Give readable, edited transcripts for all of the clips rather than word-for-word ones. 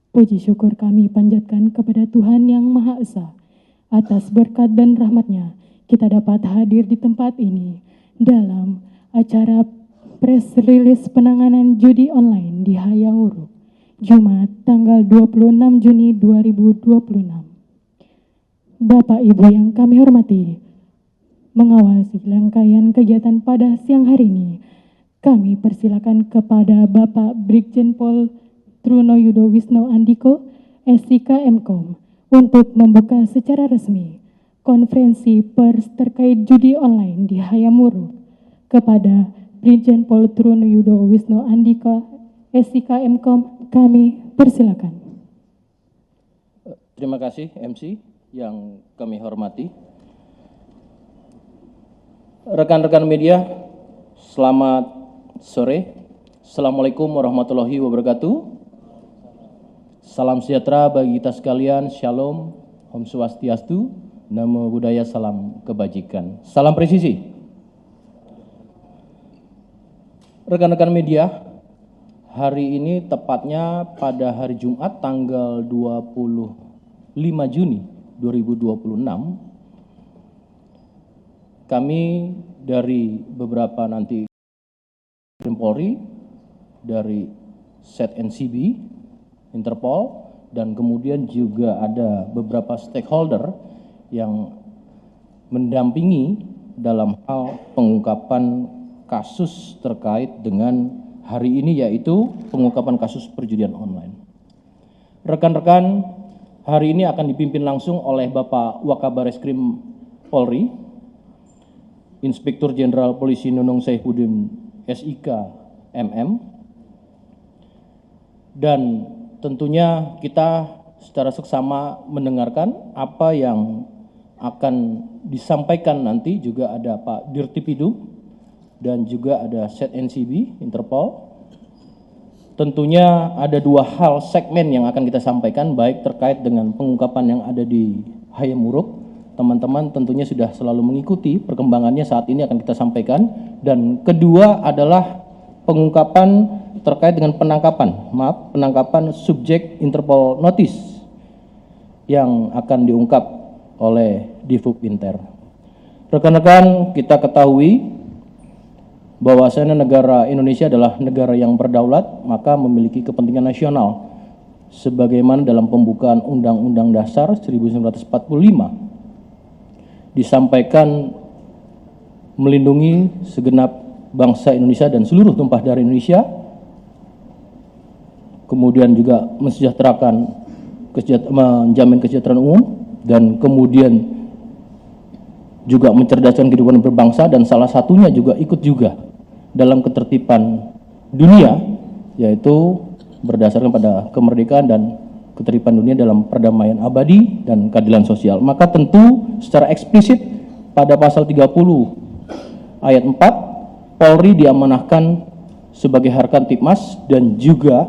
Puji syukur kami panjatkan kepada Tuhan Yang Maha Esa. Atas berkat dan rahmat-Nya, kita dapat hadir di tempat ini dalam acara press release penanganan judi online di Hayamuruk, Jumat tanggal 26 Juni 2026. Bapak Ibu yang kami hormati, mengawasi rangkaian kegiatan pada siang hari ini, kami persilakan kepada Bapak Brigjen Pol Truno Yudo Wisnu Andiko, SIK MKOM, untuk membuka secara resmi konferensi pers terkait judi online di Hayamuruk. Kepada Brigjen Pol Truno Yudo Wisnu Andiko, SIK MKOM, kami persilakan. Terima kasih MC yang kami hormati. Rekan-rekan media, selamat sore. Assalamualaikum warahmatullahi wabarakatuh. Salam sejahtera bagi kita sekalian, Shalom, Om Swastiastu, Namo Buddhaya, salam kebajikan, salam presisi. Rekan-rekan media, hari ini tepatnya pada hari Jumat tanggal 25 Juni 2026, kami dari beberapa nanti Polri, dari Set NCB, Interpol, dan kemudian juga ada beberapa stakeholder yang mendampingi dalam hal pengungkapan kasus terkait dengan hari ini, yaitu pengungkapan kasus perjudian online. Rekan-rekan, hari ini akan dipimpin langsung oleh Bapak Wakabareskrim Polri, Inspektur Jenderal Polisi Nunung Saifuddin SIK MM, dan tentunya kita secara seksama mendengarkan apa yang akan disampaikan nanti. Juga ada Pak Dirtipidum dan juga ada Set NCB, Interpol. Tentunya ada dua hal segmen yang akan kita sampaikan, baik terkait dengan pengungkapan yang ada di Hayamuruk. Teman-teman tentunya sudah selalu mengikuti perkembangannya, saat ini akan kita sampaikan. Dan kedua adalah pengungkapan terkait dengan penangkapan subjek Interpol Notice yang akan diungkap oleh Divub Inter. Rekan-rekan, kita ketahui bahwasanya negara Indonesia adalah negara yang berdaulat, maka memiliki kepentingan nasional sebagaimana dalam pembukaan Undang-Undang Dasar 1945 disampaikan melindungi segenap bangsa Indonesia dan seluruh tumpah darah Indonesia, kemudian juga menjamin kesejahteraan umum, dan kemudian juga mencerdaskan kehidupan berbangsa, dan salah satunya juga ikut juga dalam ketertiban dunia, yaitu berdasarkan pada kemerdekaan dan ketertiban dunia dalam perdamaian abadi dan keadilan sosial. Maka tentu secara eksplisit pada pasal 30 ayat 4, Polri diamanahkan sebagai Harkantipmas dan juga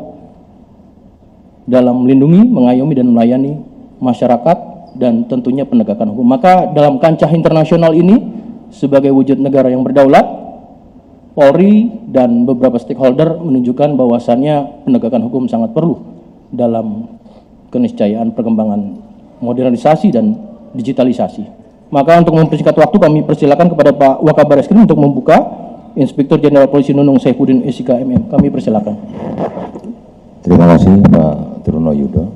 dalam melindungi, mengayomi, dan melayani masyarakat dan tentunya penegakan hukum. Maka dalam kancah internasional ini, sebagai wujud negara yang berdaulat, Polri dan beberapa stakeholder menunjukkan bahwasannya penegakan hukum sangat perlu dalam keniscayaan perkembangan modernisasi dan digitalisasi. Maka untuk mempersingkat waktu, kami persilakan kepada Pak Wakabareskrim untuk membuka. Inspektur Jenderal Polisi Nunung Saifuddin SIK MM, kami persilakan. Terima kasih Pak Truno Yudo.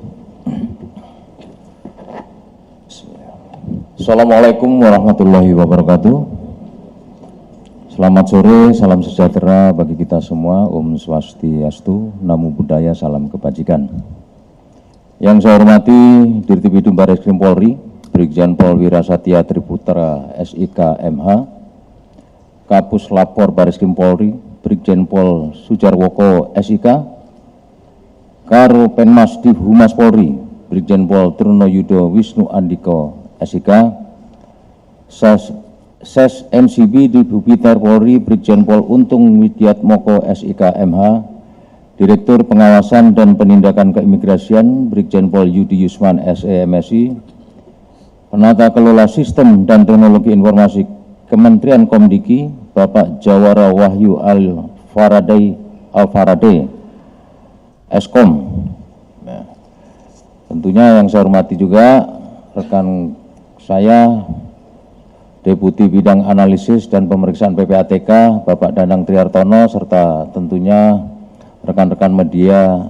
Assalamualaikum warahmatullahi wabarakatuh. Selamat sore, salam sejahtera bagi kita semua. Om Swastiastu, Namo Buddhaya, salam kebajikan. Yang saya hormati Dirtipidum Bareskrim Polri, Brigjen Pol Wirasatya Triputra SIK MH, Kapus Lapor Bareskrim Polri, Brigjen Pol Sujarwoko SIK, Karo Penmas Div Humas Polri, Brigjen Pol Truno Yudo Wisnu Andiko SIK, Ses NCB Divub Inter Polri, Brigjen Pol Untung Widiat Moko SIK MH, Direktur Pengawasan dan Penindakan Keimigrasian, Brigjen Pol Yudi Yusman SEMSI, Penata Kelola Sistem dan Teknologi Informasi Kementerian Komdiki, Bapak Jawara Wahyu Al-Faraday, Eskom. Tentunya yang saya hormati juga rekan saya, Deputi Bidang Analisis dan Pemeriksaan PPATK, Bapak Danang Trihartono, serta tentunya rekan-rekan media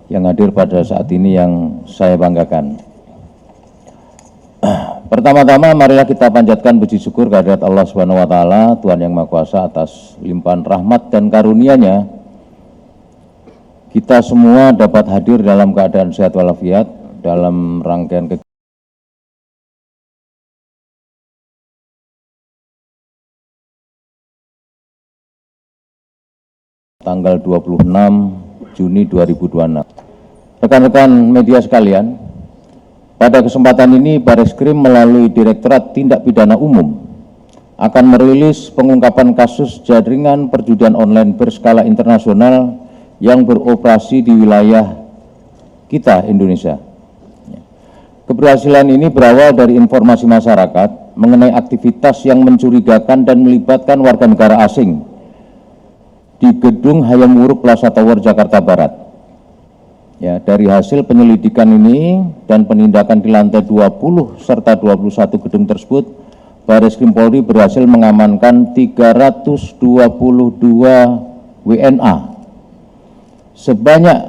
yang hadir pada saat ini yang saya banggakan. Pertama-tama marilah kita panjatkan puji syukur kehadirat Allah Subhanahu wa taala, Tuhan yang Maha Kuasa, atas limpahan rahmat dan karunia-Nya. Kita semua dapat hadir dalam keadaan sehat walafiat dalam rangkaian kegiatan tanggal 26 Juni 2026. Rekan-rekan media sekalian, pada kesempatan ini Bareskrim melalui Direktorat Tindak Pidana Umum akan merilis pengungkapan kasus jaringan perjudian online berskala internasional yang beroperasi di wilayah kita, Indonesia. Keberhasilan ini berawal dari informasi masyarakat mengenai aktivitas yang mencurigakan dan melibatkan warga negara asing di Gedung Hayam Wuruk Plaza Tower, Jakarta Barat. Ya, dari hasil penyelidikan ini dan penindakan di lantai 20 serta 21 gedung tersebut, Bareskrim Polri berhasil mengamankan 322 WNA. Sebanyak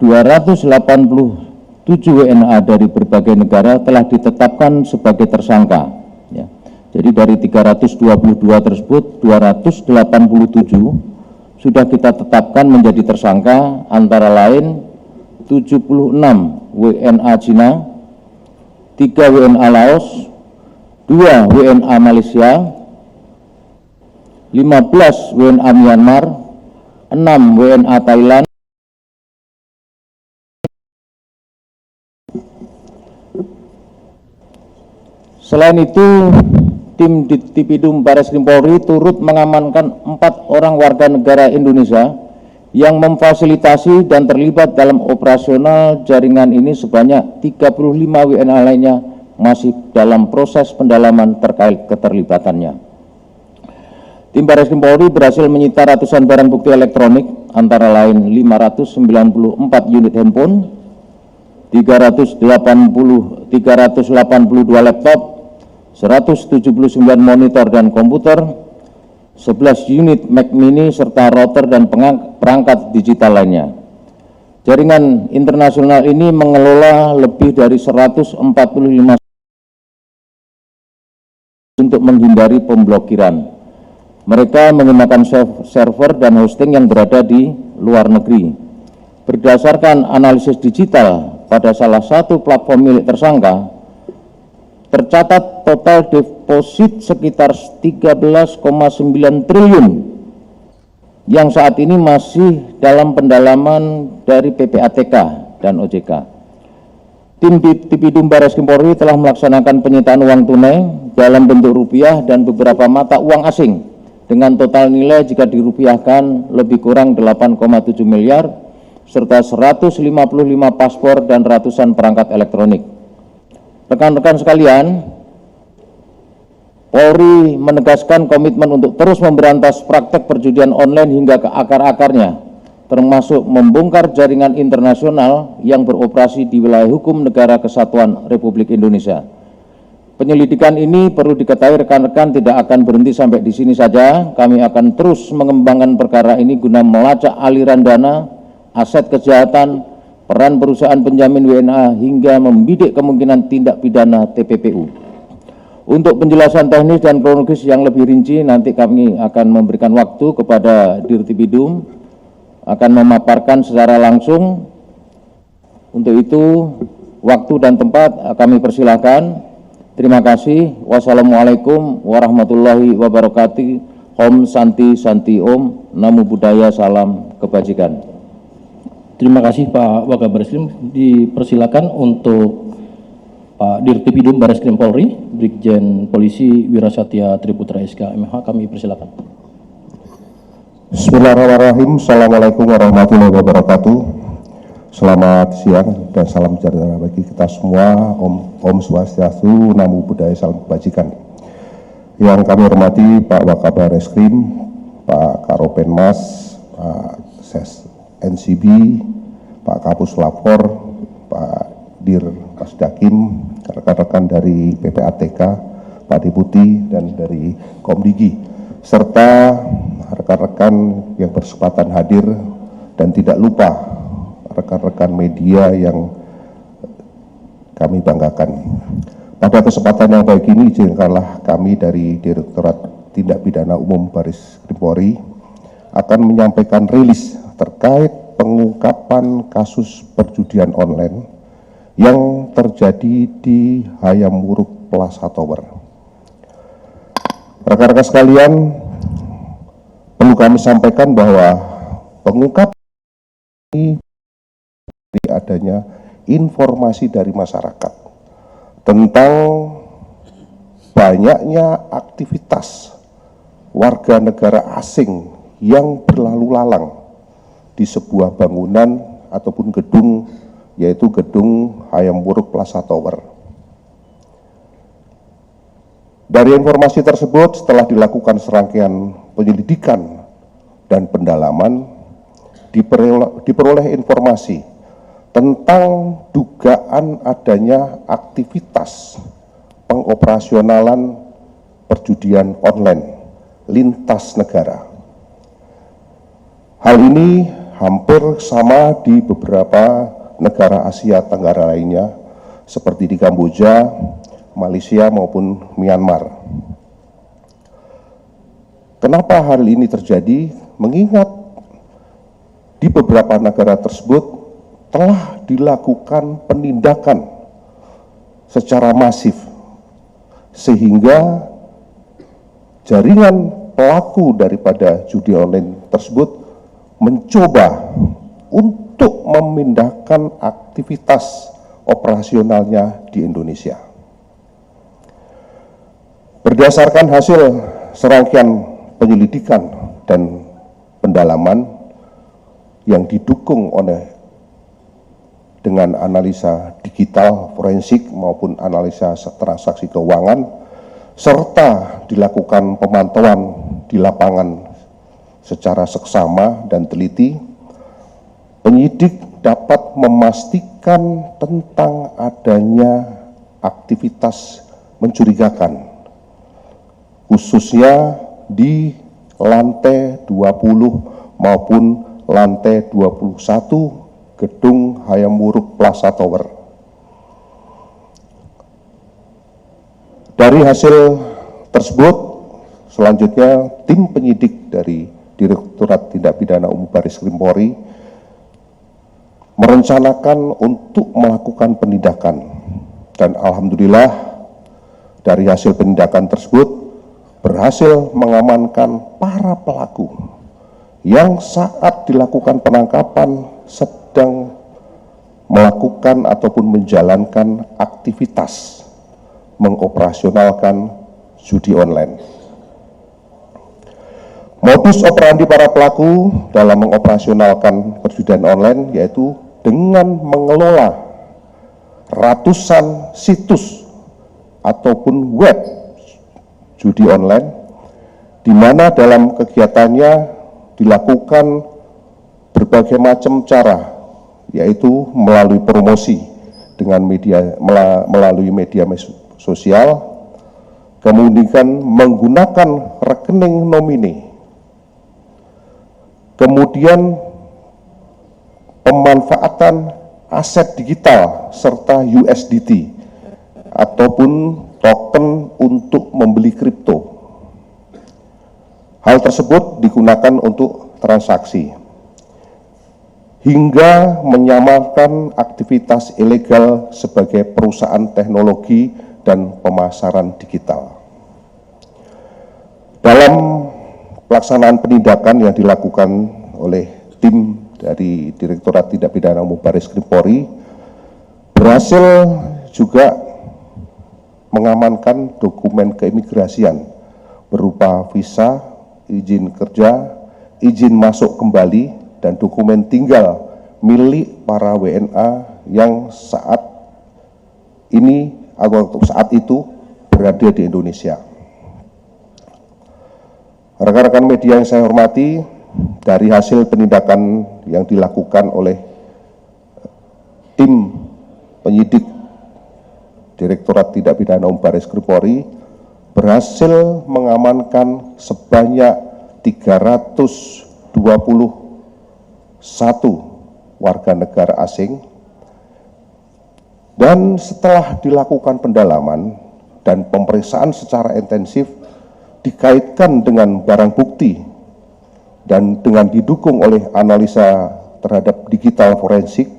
287 WNA dari berbagai negara telah ditetapkan sebagai tersangka. Ya. Jadi dari 322 tersebut, 287 sudah kita tetapkan menjadi tersangka, antara lain 76 WNA Cina, 3 WNA Laos, 2 WNA Malaysia, 15 WNA Myanmar, 6 WNA Thailand, selain itu tim Ditipidum Bareskrim Polri turut mengamankan 4 orang warga negara Indonesia yang memfasilitasi dan terlibat dalam operasional jaringan ini. Sebanyak 35 WNA lainnya masih dalam proses pendalaman terkait keterlibatannya. Tim Bareskrim Polri berhasil menyita ratusan barang bukti elektronik, antara lain 594 unit handphone, 382 laptop, 179 monitor dan komputer, 11 unit Mac mini, serta router dan perangkat digital lainnya. Jaringan internasional ini mengelola lebih dari 145 untuk menghindari pemblokiran. Mereka menggunakan server dan hosting yang berada di luar negeri. Berdasarkan analisis digital pada salah satu platform milik tersangka, tercatat total deposit sekitar 13,9 triliun yang saat ini masih dalam pendalaman dari PPATK dan OJK. Tim Ditipidum Bareskrim Polri telah melaksanakan penyitaan uang tunai dalam bentuk rupiah dan beberapa mata uang asing dengan total nilai jika dirupiahkan lebih kurang 8,7 miliar serta 155 paspor dan ratusan perangkat elektronik. Rekan-rekan sekalian, Polri menegaskan komitmen untuk terus memberantas praktek perjudian online hingga ke akar-akarnya, termasuk membongkar jaringan internasional yang beroperasi di wilayah hukum Negara Kesatuan Republik Indonesia. Penyelidikan ini perlu diketahui rekan-rekan tidak akan berhenti sampai di sini saja. Kami akan terus mengembangkan perkara ini guna melacak aliran dana, aset kejahatan, peran perusahaan penjamin WNA, hingga membidik kemungkinan tindak pidana TPPU. Untuk penjelasan teknis dan kronologis yang lebih rinci, nanti kami akan memberikan waktu kepada Dirtipidum, akan memaparkan secara langsung. Untuk itu, waktu dan tempat kami persilahkan. Terima kasih. Wassalamualaikum warahmatullahi wabarakatuh. Om Santi Santi Om. Namo Buddhaya, salam kebajikan. Terima kasih Pak Wakabare Skrim. Dipersilakan untuk Pak Dirtipidum Bareskrim Polri, Brigjen Polisi Wirasatya Triputra SK MH, kami persilakan. Bismillahirrahmanirrahim. Assalamualaikum warahmatullahi wabarakatuh. Selamat siang dan salam sejahtera bagi kita semua. Om Swastiastu, Namo Buddhaya, salam kebajikan. Yang kami hormati Pak Wakabare Skrim, Pak Karopenmas, Pak Ses NCB, Pak Kapus Lapor, Pak Dir Dakim, rekan-rekan dari PPATK, Pak Deputi, dan dari Komdigi, serta rekan-rekan yang berkesempatan hadir, dan tidak lupa rekan-rekan media yang kami banggakan. Pada kesempatan yang baik ini, izinkanlah kami dari Direktorat Tindak Pidana Umum Baris Krim Polri akan menyampaikan rilis terkait pengungkapan kasus perjudian online yang terjadi di Hayamuruk Plaza Tower. Rekan-rekan sekalian, perlu kami sampaikan bahwa pengungkapan ini adanya informasi dari masyarakat tentang banyaknya aktivitas warga negara asing yang berlalu lalang di sebuah bangunan ataupun gedung, yaitu gedung Hayamuruk Plaza Tower. Dari informasi tersebut, setelah dilakukan serangkaian penyelidikan dan pendalaman, diperoleh informasi tentang dugaan adanya aktivitas pengoperasionalan perjudian online lintas negara. Hal ini hampir sama di beberapa negara Asia Tenggara lainnya, seperti di Kamboja, Malaysia, maupun Myanmar. Kenapa hal ini terjadi? Mengingat di beberapa negara tersebut telah dilakukan penindakan secara masif, sehingga jaringan pelaku daripada judi online tersebut mencoba untuk memindahkan aktivitas operasionalnya di Indonesia. Berdasarkan hasil serangkaian penyelidikan dan pendalaman yang didukung oleh dengan analisa digital forensik maupun analisa transaksi keuangan, serta dilakukan pemantauan di lapangan secara seksama dan teliti, penyidik dapat memastikan tentang adanya aktivitas mencurigakan, khususnya di lantai 20 maupun lantai 21 gedung Hayamuruk Plaza Tower. Dari hasil tersebut, selanjutnya tim penyidik dari Direktorat Tindak Pidana Umum Baris Krim Polri merencanakan untuk melakukan penindakan, dan alhamdulillah dari hasil penindakan tersebut berhasil mengamankan para pelaku yang saat dilakukan penangkapan sedang melakukan ataupun menjalankan aktivitas mengoperasionalkan judi online. Modus operandi para pelaku dalam mengoperasionalkan perjudian online yaitu dengan mengelola ratusan situs ataupun web judi online, di mana dalam kegiatannya dilakukan berbagai macam cara, yaitu melalui promosi dengan melalui media sosial, kemudian menggunakan rekening nomine, kemudian pemanfaatan aset digital serta USDT ataupun token untuk membeli kripto. Hal tersebut digunakan untuk transaksi hingga menyamarkan aktivitas ilegal sebagai perusahaan teknologi dan pemasaran digital. Dalam pelaksanaan penindakan yang dilakukan oleh tim dari Direktorat Tindak Pidana Umum Baris Krim Polri, berhasil juga mengamankan dokumen keimigrasian berupa visa, izin kerja, izin masuk kembali, dan dokumen tinggal milik para WNA yang saat ini atau saat itu berada di Indonesia. Rekan-rekan media yang saya hormati, dari hasil penindakan yang dilakukan oleh tim penyidik Direktorat Tindak Pidana Umum Barreskrim Polri berhasil mengamankan sebanyak 321 warga negara asing, dan setelah dilakukan pendalaman dan pemeriksaan secara intensif dikaitkan dengan barang bukti dan dengan didukung oleh analisa terhadap digital forensik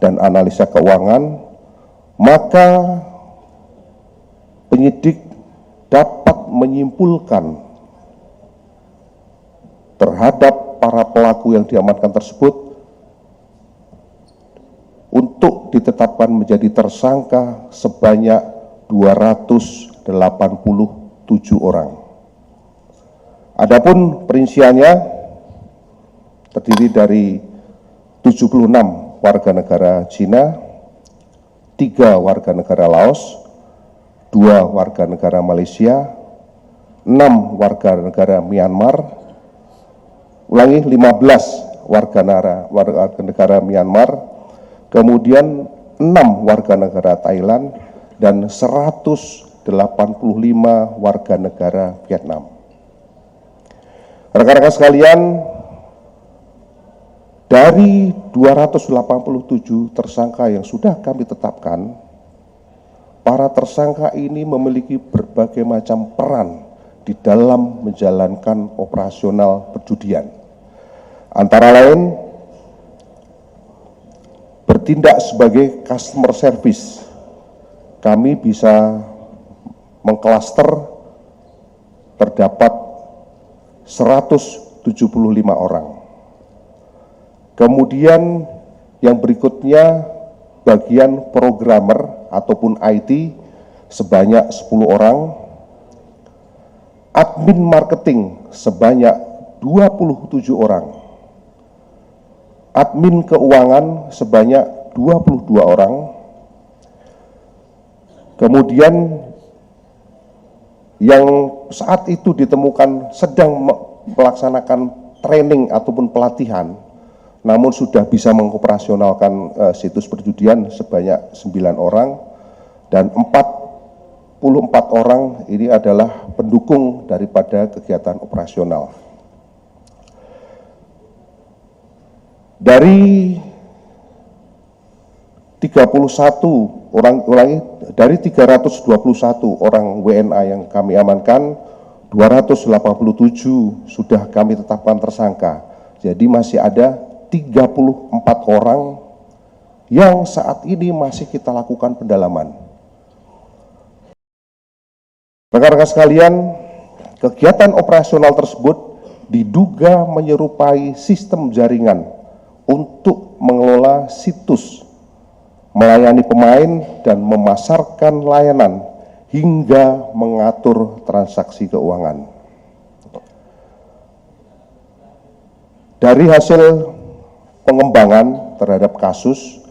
dan analisa keuangan, maka penyidik dapat menyimpulkan terhadap para pelaku yang diamankan tersebut untuk ditetapkan menjadi tersangka sebanyak 287 orang. Adapun perinciannya terdiri dari 76 warga negara Cina, 3 warga negara Laos, 2 warga negara Malaysia, 6 warga negara Myanmar, 15 warga negara Myanmar, kemudian 6 warga negara Thailand, dan 185 warga negara Vietnam. Rekan-rekan sekalian, dari 287 tersangka yang sudah kami tetapkan, para tersangka ini memiliki berbagai macam peran di dalam menjalankan operasional perjudian. Antara lain, bertindak sebagai customer service. Kami bisa mengklaster terdapat 175 orang. Kemudian yang berikutnya bagian programmer ataupun IT sebanyak 10 orang, admin marketing sebanyak 27 orang, admin keuangan sebanyak 22 orang, kemudian yang saat itu ditemukan sedang melaksanakan training ataupun pelatihan, namun sudah bisa mengoperasionalkan situs perjudian sebanyak 9 orang, dan 44 orang ini adalah pendukung daripada kegiatan operasional. Dari 321 orang WNA yang kami amankan, 287 sudah kami tetapkan tersangka. Jadi masih ada 34 orang yang saat ini masih kita lakukan pendalaman. Rekan-rekan sekalian, kegiatan operasional tersebut diduga menyerupai sistem jaringan untuk mengelola situs, melayani pemain, dan memasarkan layanan hingga mengatur transaksi keuangan. Dari hasil pengembangan terhadap kasus,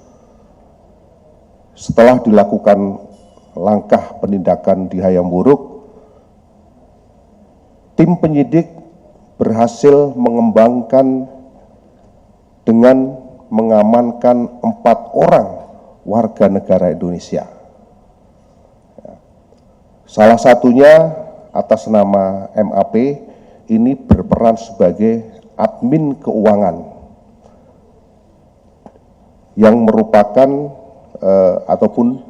setelah dilakukan langkah penindakan di Hayam Wuruk, tim penyidik berhasil mengembangkan dengan mengamankan 4 orang warga negara Indonesia. Salah satunya atas nama MAP, ini berperan sebagai admin keuangan yang merupakan ataupun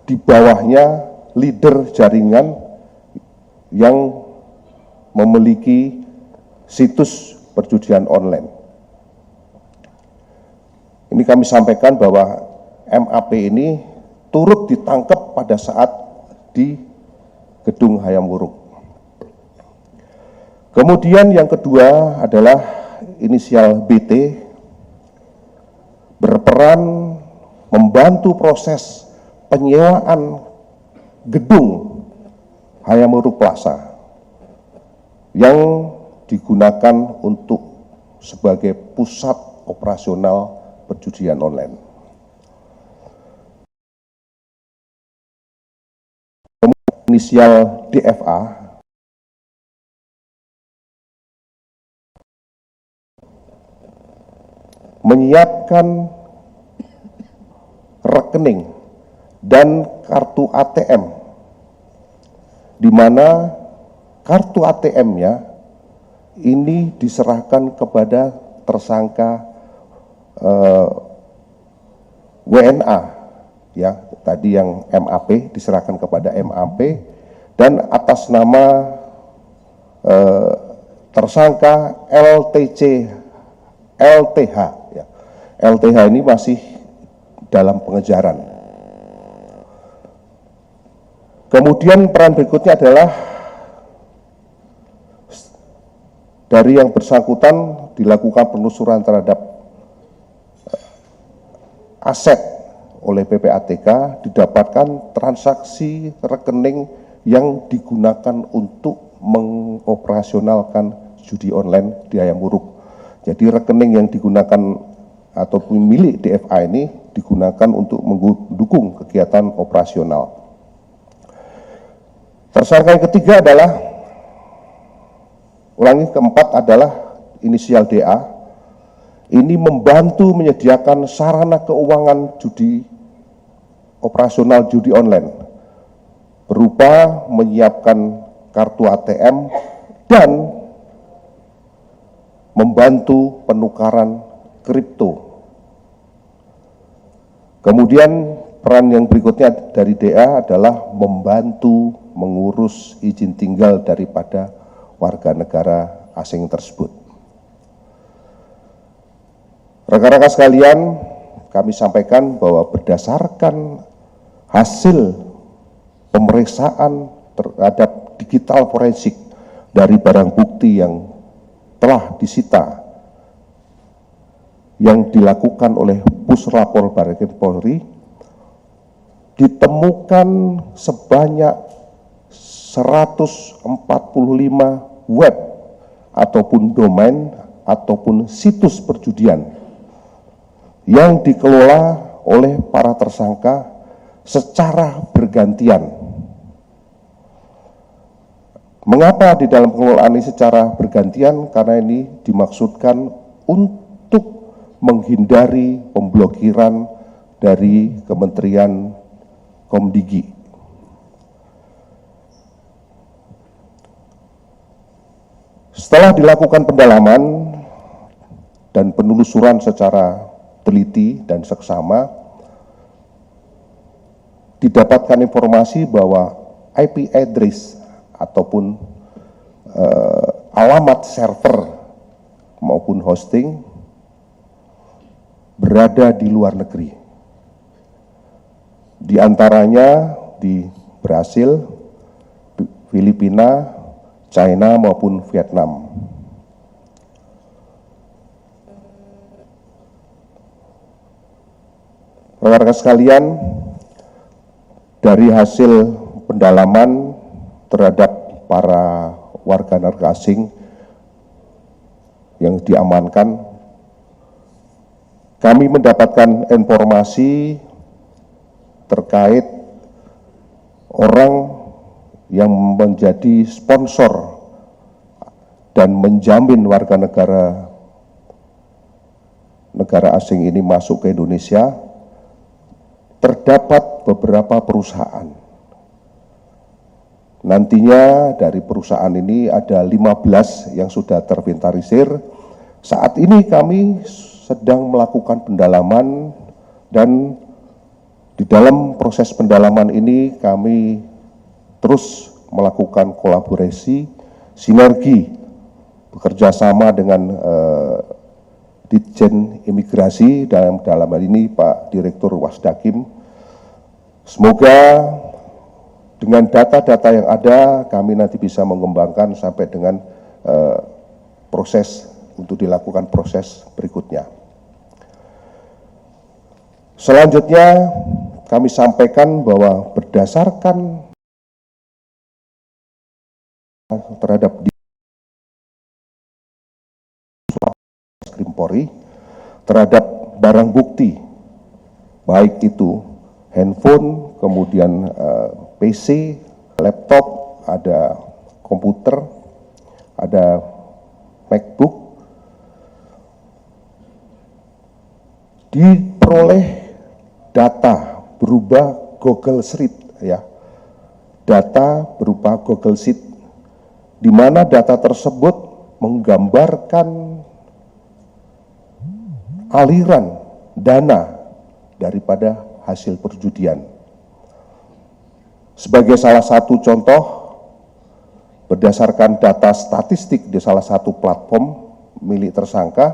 di bawahnya leader jaringan yang memiliki situs perjudian online. Ini kami sampaikan bahwa MAP ini turut ditangkap pada saat di Gedung Hayam Wuruk. Kemudian yang kedua adalah inisial BT, berperan membantu proses penyewaan gedung Hayam Wuruk Plaza yang digunakan untuk sebagai pusat operasional perjudian online. Kemudian inisial DFA menyiapkan rekening dan kartu ATM, di mana kartu ATM-nya ini diserahkan kepada tersangka WNA, ya tadi yang MAP diserahkan kepada MAP, dan atas nama tersangka LTH, ya. LTH ini masih dalam pengejaran. Kemudian peran berikutnya adalah dari yang bersangkutan dilakukan penelusuran terhadap aset oleh PPATK, didapatkan transaksi rekening yang digunakan untuk mengoperasionalkan judi online di Hayamuruk. Jadi rekening yang digunakan ataupun milik DFA ini digunakan untuk mendukung kegiatan operasional. Tersangka yang ketiga adalah, keempat adalah inisial DA. Ini membantu menyediakan sarana keuangan judi, operasional judi online, berupa menyiapkan kartu ATM dan membantu penukaran kripto. Kemudian peran yang berikutnya dari DA adalah membantu mengurus izin tinggal daripada warga negara asing tersebut. Rekan-rekan sekalian, kami sampaikan bahwa berdasarkan hasil pemeriksaan terhadap digital forensik dari barang bukti yang telah disita yang dilakukan oleh Puslapor Barreskrim Polri, ditemukan sebanyak 145 web ataupun domain ataupun situs perjudian yang dikelola oleh para tersangka secara bergantian. Mengapa di dalam pengelolaan ini secara bergantian? Karena ini dimaksudkan untuk menghindari pemblokiran dari Kementerian Komdigi. Setelah dilakukan pendalaman dan penelusuran secara teliti dan seksama, didapatkan informasi bahwa IP address ataupun alamat server maupun hosting berada di luar negeri. Di antaranya di Brasil, Filipina, China maupun Vietnam. Rekan-rekan sekalian, dari hasil pendalaman terhadap para warga negara asing yang diamankan, kami mendapatkan informasi terkait orang yang menjadi sponsor dan menjamin warga negara asing ini masuk ke Indonesia. Terdapat beberapa perusahaan. Nantinya dari perusahaan ini ada 15 yang sudah terinventarisir. Saat ini kami sedang melakukan pendalaman, dan di dalam proses pendalaman ini kami terus melakukan kolaborasi, sinergi, bekerja sama dengan Ditjen Imigrasi, dalam hal ini Pak Direktur Wasdakim. Semoga dengan data-data yang ada, kami nanti bisa mengembangkan sampai dengan proses untuk dilakukan proses berikutnya. Selanjutnya, kami sampaikan bahwa berdasarkan terhadap Polri terhadap barang bukti, baik itu handphone, kemudian PC, laptop, ada komputer, ada MacBook, diperoleh data berupa Google Sheet, ya, data berupa Google Sheet, di mana data tersebut menggambarkan aliran dana daripada hasil perjudian. Sebagai salah satu contoh, berdasarkan data statistik di salah satu platform milik tersangka,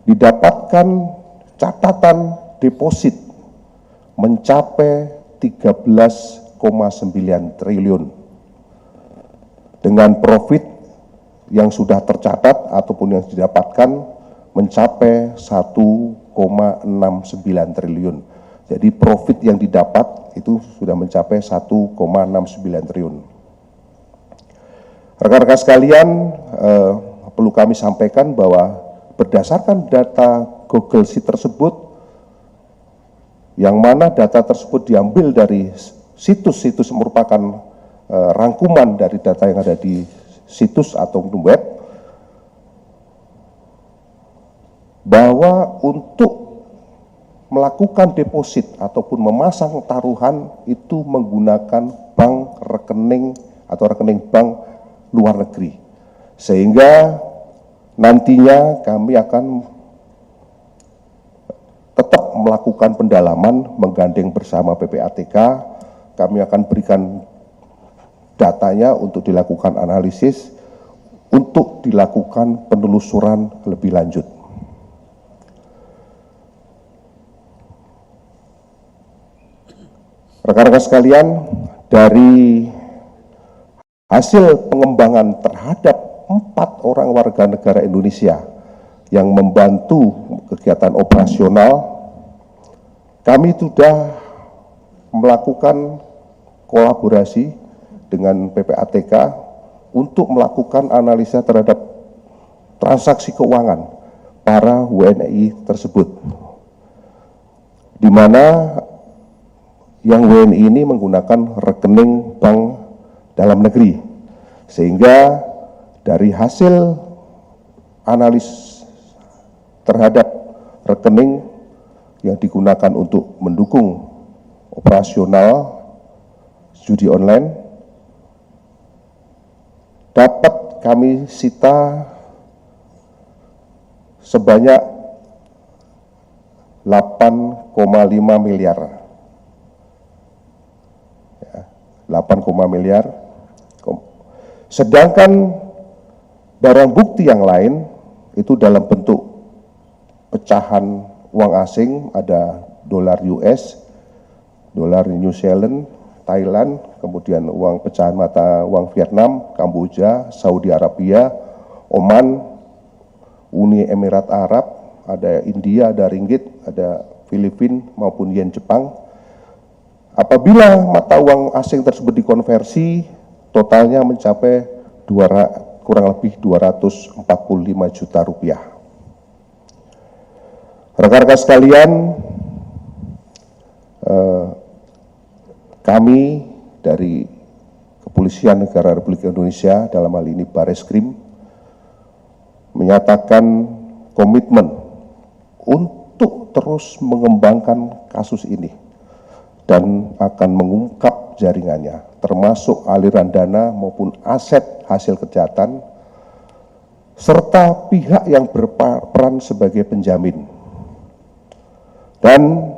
didapatkan catatan deposit mencapai 13,9 triliun dengan profit yang sudah tercatat ataupun yang didapatkan mencapai 1,69 triliun. Jadi profit yang didapat itu sudah mencapai 1,69 triliun. Rekan-rekan sekalian, perlu kami sampaikan bahwa berdasarkan data Google Sheet tersebut, yang mana data tersebut diambil dari situs-situs merupakan rangkuman dari data yang ada di situs atau web, bahwa untuk melakukan deposit ataupun memasang taruhan itu menggunakan bank rekening atau rekening bank luar negeri. Sehingga nantinya kami akan tetap melakukan pendalaman menggandeng bersama PPATK. Kami akan berikan datanya untuk dilakukan analisis, untuk dilakukan penelusuran lebih lanjut. Rekan-rekan sekalian, dari hasil pengembangan terhadap 4 orang warga negara Indonesia yang membantu kegiatan operasional, kami sudah melakukan kolaborasi dengan PPATK untuk melakukan analisa terhadap transaksi keuangan para WNI tersebut, di mana yang WNI ini menggunakan rekening bank dalam negeri, sehingga dari hasil analis terhadap rekening yang digunakan untuk mendukung operasional judi online, dapat kami sita sebanyak 8,5 miliar. 8, miliar. Sedangkan barang bukti yang lain itu dalam bentuk pecahan uang asing, ada dolar US, dolar New Zealand, Thailand, kemudian uang pecahan mata uang Vietnam, Kamboja, Saudi Arabia, Oman, Uni Emirat Arab, ada India, ada ringgit, ada Filipina maupun yen Jepang. Apabila mata uang asing tersebut dikonversi, totalnya mencapai kurang lebih 245 juta rupiah. Rekan-rekan sekalian, kami dari Kepolisian Negara Republik Indonesia, dalam hal ini Bareskrim, menyatakan komitmen untuk terus mengembangkan kasus ini dan akan mengungkap jaringannya, termasuk aliran dana maupun aset hasil kejahatan, serta pihak yang berperan sebagai penjamin. Dan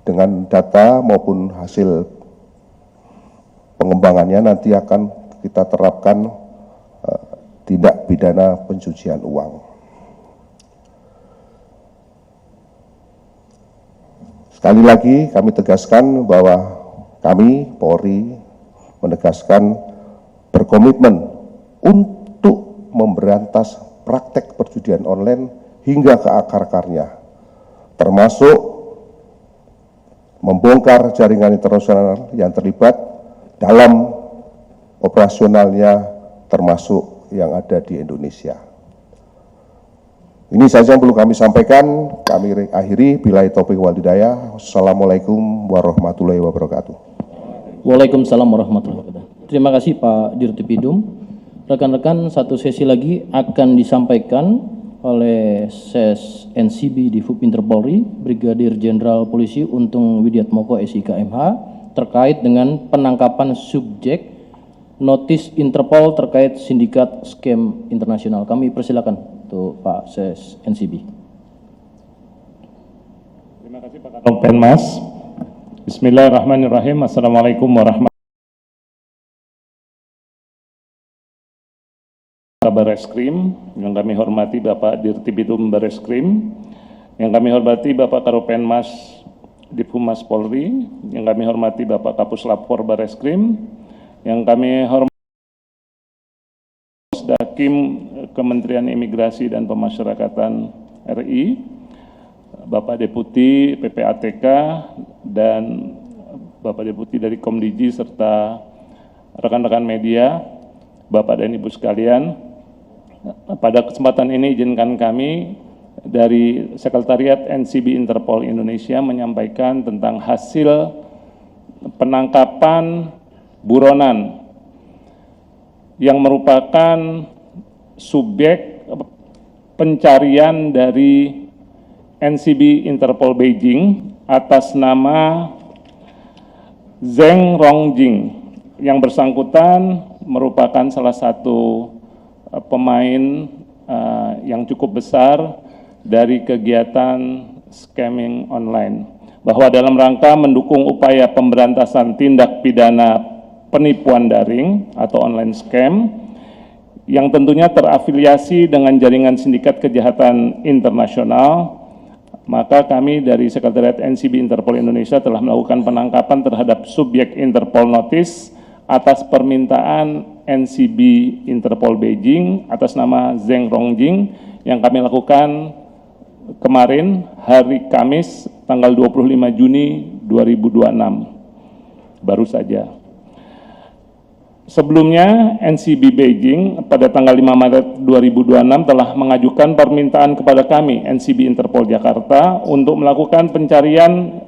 dengan data maupun hasil pengembangannya nanti akan kita terapkan tindak pidana pencucian uang. Sekali lagi kami tegaskan bahwa kami, Polri, menegaskan berkomitmen untuk memberantas praktek perjudian online hingga ke akar-akarnya, termasuk membongkar jaringan internasional yang terlibat dalam operasionalnya, termasuk yang ada di Indonesia. Ini saja yang perlu kami sampaikan. Kami akhiri. Billahi taufiq wal hidayah. Wassalamualaikum warahmatullahi wabarakatuh. Waalaikumsalam warahmatullahi wabarakatuh. Terima kasih Pak Dirtipidum. Rekan-rekan, satu sesi lagi akan disampaikan oleh Ses NCB di Fupinter Polri, Brigadir Jenderal Polisi Untung Widiatmoko SIK MH, terkait dengan penangkapan subjek notis Interpol terkait sindikat scam internasional. Kami persilakan untuk Pak Ses NCB. Terima kasih Pak Karopenmas. Bismillahirrahmanirrahim. Assalamualaikum warahmatullahi wabarakatuh. Bareskrim, yang kami hormati Bapak Dirtipidum Bareskrim, yang kami hormati Bapak Karopenmas Divhumas Polri, yang kami hormati Bapak Kapuslapor Bareskrim, yang kami hormati Dakim Kementerian Imigrasi dan Pemasyarakatan RI, Bapak Deputi PPATK, dan Bapak Deputi dari Komdiji, serta rekan-rekan media, Bapak dan Ibu sekalian. Pada kesempatan ini izinkan kami dari Sekretariat NCB Interpol Indonesia menyampaikan tentang hasil penangkapan buronan yang merupakan subjek pencarian dari NCB Interpol Beijing atas nama Zheng Rongjing, yang bersangkutan merupakan salah satu pemain yang cukup besar dari kegiatan scamming online, bahwa dalam rangka mendukung upaya pemberantasan tindak pidana penipuan daring atau online scam yang tentunya terafiliasi dengan jaringan sindikat kejahatan internasional, maka kami dari Sekretariat NCB Interpol Indonesia telah melakukan penangkapan terhadap subjek Interpol Notice atas permintaan NCB Interpol Beijing atas nama Zheng Rongjing, yang kami lakukan kemarin hari Kamis tanggal 25 Juni 2026, baru saja. Sebelumnya, NCB Beijing pada tanggal 5 Maret 2026 telah mengajukan permintaan kepada kami, NCB Interpol Jakarta, untuk melakukan pencarian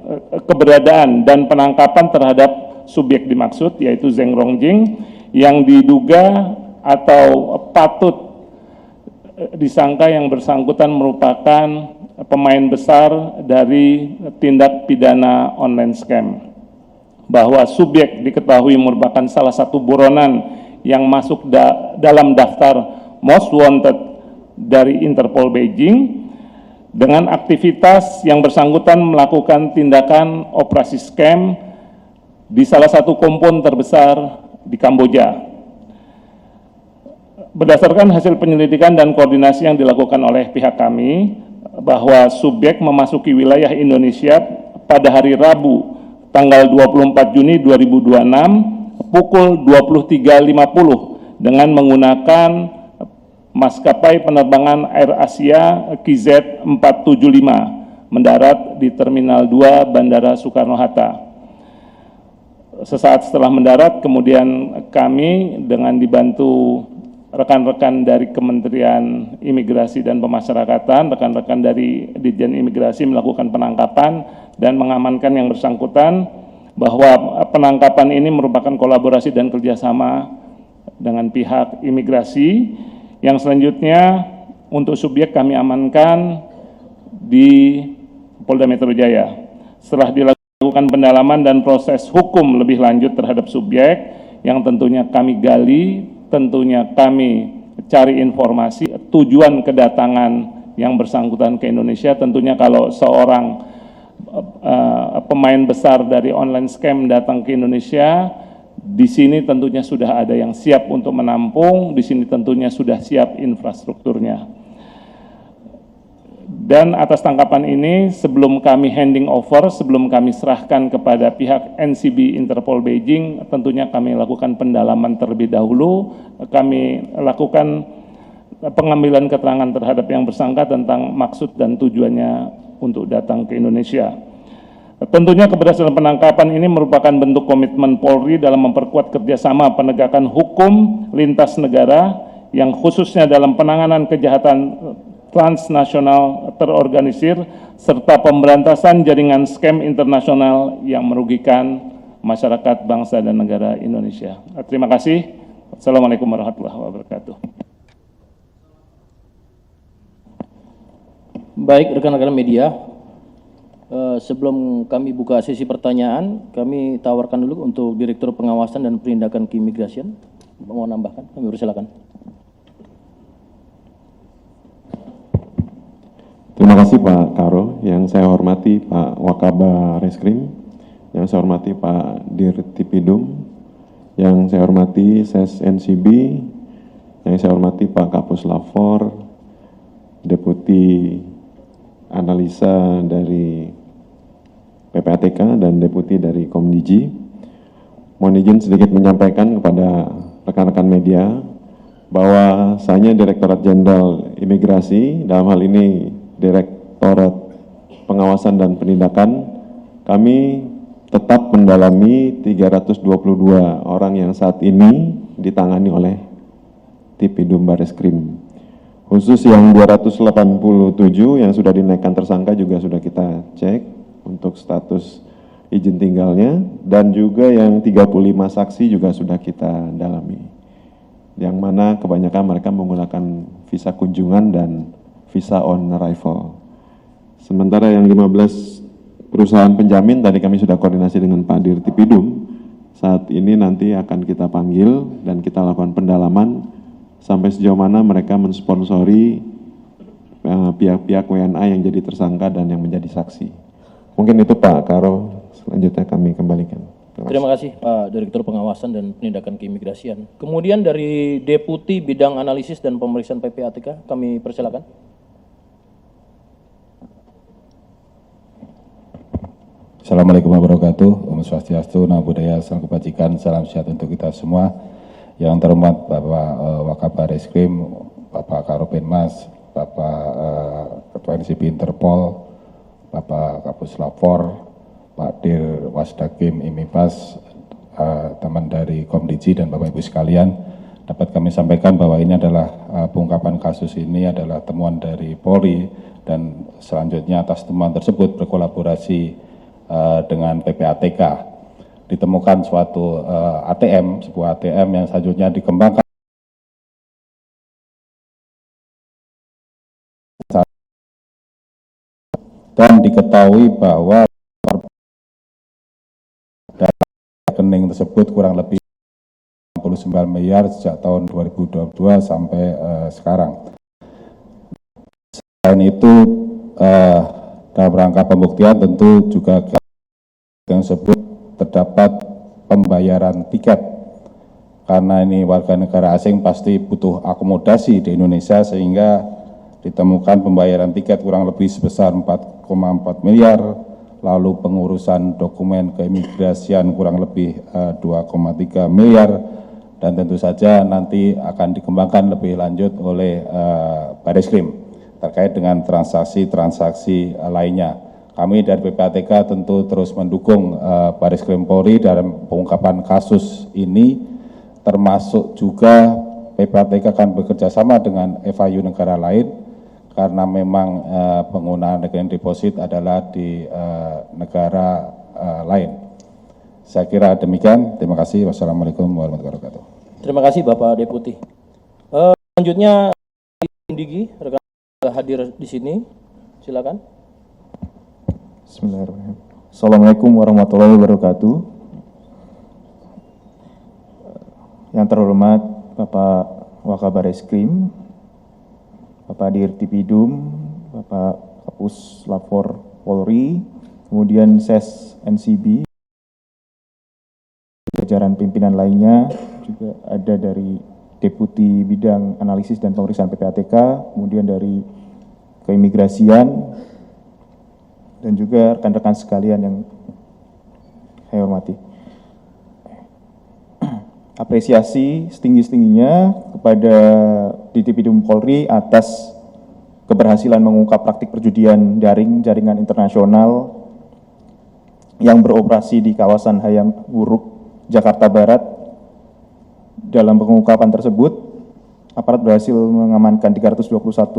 keberadaan dan penangkapan terhadap subjek dimaksud, yaitu Zheng Rongjing, yang diduga atau patut disangka yang bersangkutan merupakan pemain besar dari tindak pidana online scam, bahwa subjek diketahui merupakan salah satu buronan yang masuk dalam daftar most wanted dari Interpol Beijing, dengan aktivitas yang bersangkutan melakukan tindakan operasi scam di salah satu kompon terbesar di Kamboja. Berdasarkan hasil penyelidikan dan koordinasi yang dilakukan oleh pihak kami, bahwa subjek memasuki wilayah Indonesia pada hari Rabu tanggal 24 Juni 2026 pukul 23.50 dengan menggunakan maskapai penerbangan Air Asia KZ 475 mendarat di Terminal 2 Bandara Soekarno-Hatta. Sesaat setelah mendarat, kemudian kami dengan dibantu rekan-rekan dari Kementerian Imigrasi dan Pemasyarakatan, rekan-rekan dari Ditjen Imigrasi melakukan penangkapan dan mengamankan yang bersangkutan, bahwa penangkapan ini merupakan kolaborasi dan kerjasama dengan pihak imigrasi. Yang selanjutnya untuk subjek kami amankan di Polda Metro Jaya. Setelah dilakukan pendalaman dan proses hukum lebih lanjut terhadap subjek, yang tentunya kami gali, tentunya kami cari informasi tujuan kedatangan yang bersangkutan ke Indonesia. Tentunya kalau seorang pemain besar dari online scam datang ke Indonesia, di sini tentunya sudah ada yang siap untuk menampung, di sini tentunya sudah siap infrastrukturnya. Dan atas tangkapan ini, sebelum kami handing over, sebelum kami serahkan kepada pihak NCB Interpol Beijing, tentunya kami lakukan pendalaman terlebih dahulu. Kami lakukan pengambilan keterangan terhadap yang bersangka tentang maksud dan tujuannya untuk datang ke Indonesia. Tentunya keberhasilan penangkapan ini merupakan bentuk komitmen Polri dalam memperkuat kerjasama penegakan hukum lintas negara, yang khususnya dalam penanganan kejahatan transnasional terorganisir, serta pemberantasan jaringan scam internasional yang merugikan masyarakat, bangsa, dan negara Indonesia. Terima kasih. Assalamualaikum warahmatullahi wabarakatuh. Baik, rekan-rekan media, sebelum kami buka sesi pertanyaan, kami tawarkan dulu untuk Direktur Pengawasan dan Penindakan Keimigrasian. Mau nambahkan? Kami persilakan. Terima kasih Pak Karo, yang saya hormati Pak Wakaba Reskrim, yang saya hormati Pak Dirtipidum, yang saya hormati SES NCB, yang saya hormati Pak Kapus Lafor, Deputi Analisa dari PPATK dan Deputi dari Komdiji. Mohon izin sedikit menyampaikan kepada rekan-rekan media bahwa saya Direktorat Jenderal Imigrasi, dalam hal ini Direktorat Pengawasan dan Penindakan, kami tetap mendalami 322 orang yang saat ini ditangani oleh Tipidum Bareskrim. Khusus yang 287 yang sudah dinaikkan tersangka juga sudah kita cek untuk status izin tinggalnya, dan juga yang 35 saksi juga sudah kita dalami. Yang mana kebanyakan mereka menggunakan visa kunjungan dan visa on arrival. Sementara yang 15 perusahaan penjamin tadi kami sudah koordinasi dengan Pak Dirtipidum. Saat ini nanti akan kita panggil dan kita lakukan pendalaman sampai sejauh mana mereka mensponsori pihak-pihak WNA yang jadi tersangka dan yang menjadi saksi. Mungkin itu Pak Karo, selanjutnya kami kembalikan. Terima kasih Pak Direktur Pengawasan dan Penindakan Keimigrasian. Kemudian dari Deputi Bidang Analisis dan Pemeriksaan PPATK, kami persilakan. Assalamualaikum warahmatullahi wabarakatuh. Om Swastiastu, Namo Buddhaya, Salam Kebajikan, salam sehat untuk kita semua. Yang terhormat Bapak Wakaba Reskrim, Bapak Karopenmas, Bapak Ketua NCB Interpol, Bapak Kapus Lapor, Pak Dir Wasdakim Imipas, teman dari Komdiji dan Bapak Ibu sekalian, dapat kami sampaikan bahwa ini adalah pengungkapan kasus ini adalah temuan dari Polri, dan selanjutnya atas temuan tersebut berkolaborasi dengan PPATK. Ditemukan suatu ATM, sebuah ATM yang selanjutnya dikembangkan dan diketahui bahwa rekening tersebut kurang lebih 69 miliar sejak tahun 2022 sampai sekarang. Selain itu, dalam rangka pembuktian tentu juga yang tersebut terdapat pembayaran tiket, karena ini warga negara asing pasti butuh akomodasi di Indonesia, sehingga ditemukan pembayaran tiket kurang lebih sebesar 4,4 miliar, lalu pengurusan dokumen keimigrasian kurang lebih 2,3 miliar, dan tentu saja nanti akan dikembangkan lebih lanjut oleh Bareskrim terkait dengan transaksi-transaksi lainnya. Kami dari PPATK tentu terus mendukung Bareskrim Polri dalam pengungkapan kasus ini, termasuk juga PPATK akan bekerja sama dengan FIU negara lain, karena memang penggunaan rekening deposit adalah di negara lain. Saya kira demikian. Terima kasih. Wassalamualaikum warahmatullahi wabarakatuh. Terima kasih Bapak Deputi. Selanjutnya Indigi, rekan hadir di sini, silakan. Bismillahirrahmanirrahim. Assalamualaikum warahmatullahi wabarakatuh. Yang terhormat Bapak Wakaba Reskrim, Bapak Dirtipidum, Bapak Kapus Lapor Polri, kemudian SES NCB, jajaran pimpinan lainnya, juga ada dari Deputi Bidang Analisis dan Pemeriksaan PPATK, kemudian dari Keimigrasian, dan juga rekan-rekan sekalian yang saya hormati. Apresiasi setinggi-tingginya kepada Ditipidum Polri atas keberhasilan mengungkap praktik perjudian daring jaringan internasional yang beroperasi di kawasan Hayam Wuruk, Jakarta Barat. Dalam pengungkapan tersebut, aparat berhasil mengamankan 321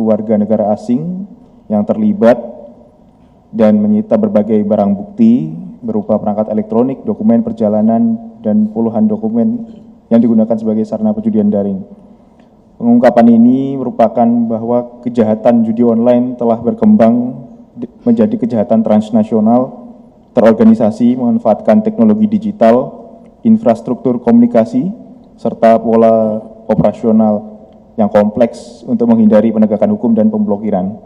warga negara asing yang terlibat dan menyita berbagai barang bukti berupa perangkat elektronik, dokumen perjalanan, dan puluhan dokumen yang digunakan sebagai sarana perjudian daring. Pengungkapan ini merupakan bahwa kejahatan judi online telah berkembang menjadi kejahatan transnasional, terorganisasi, memanfaatkan teknologi digital, infrastruktur komunikasi, serta pola operasional yang kompleks untuk menghindari penegakan hukum dan pemblokiran.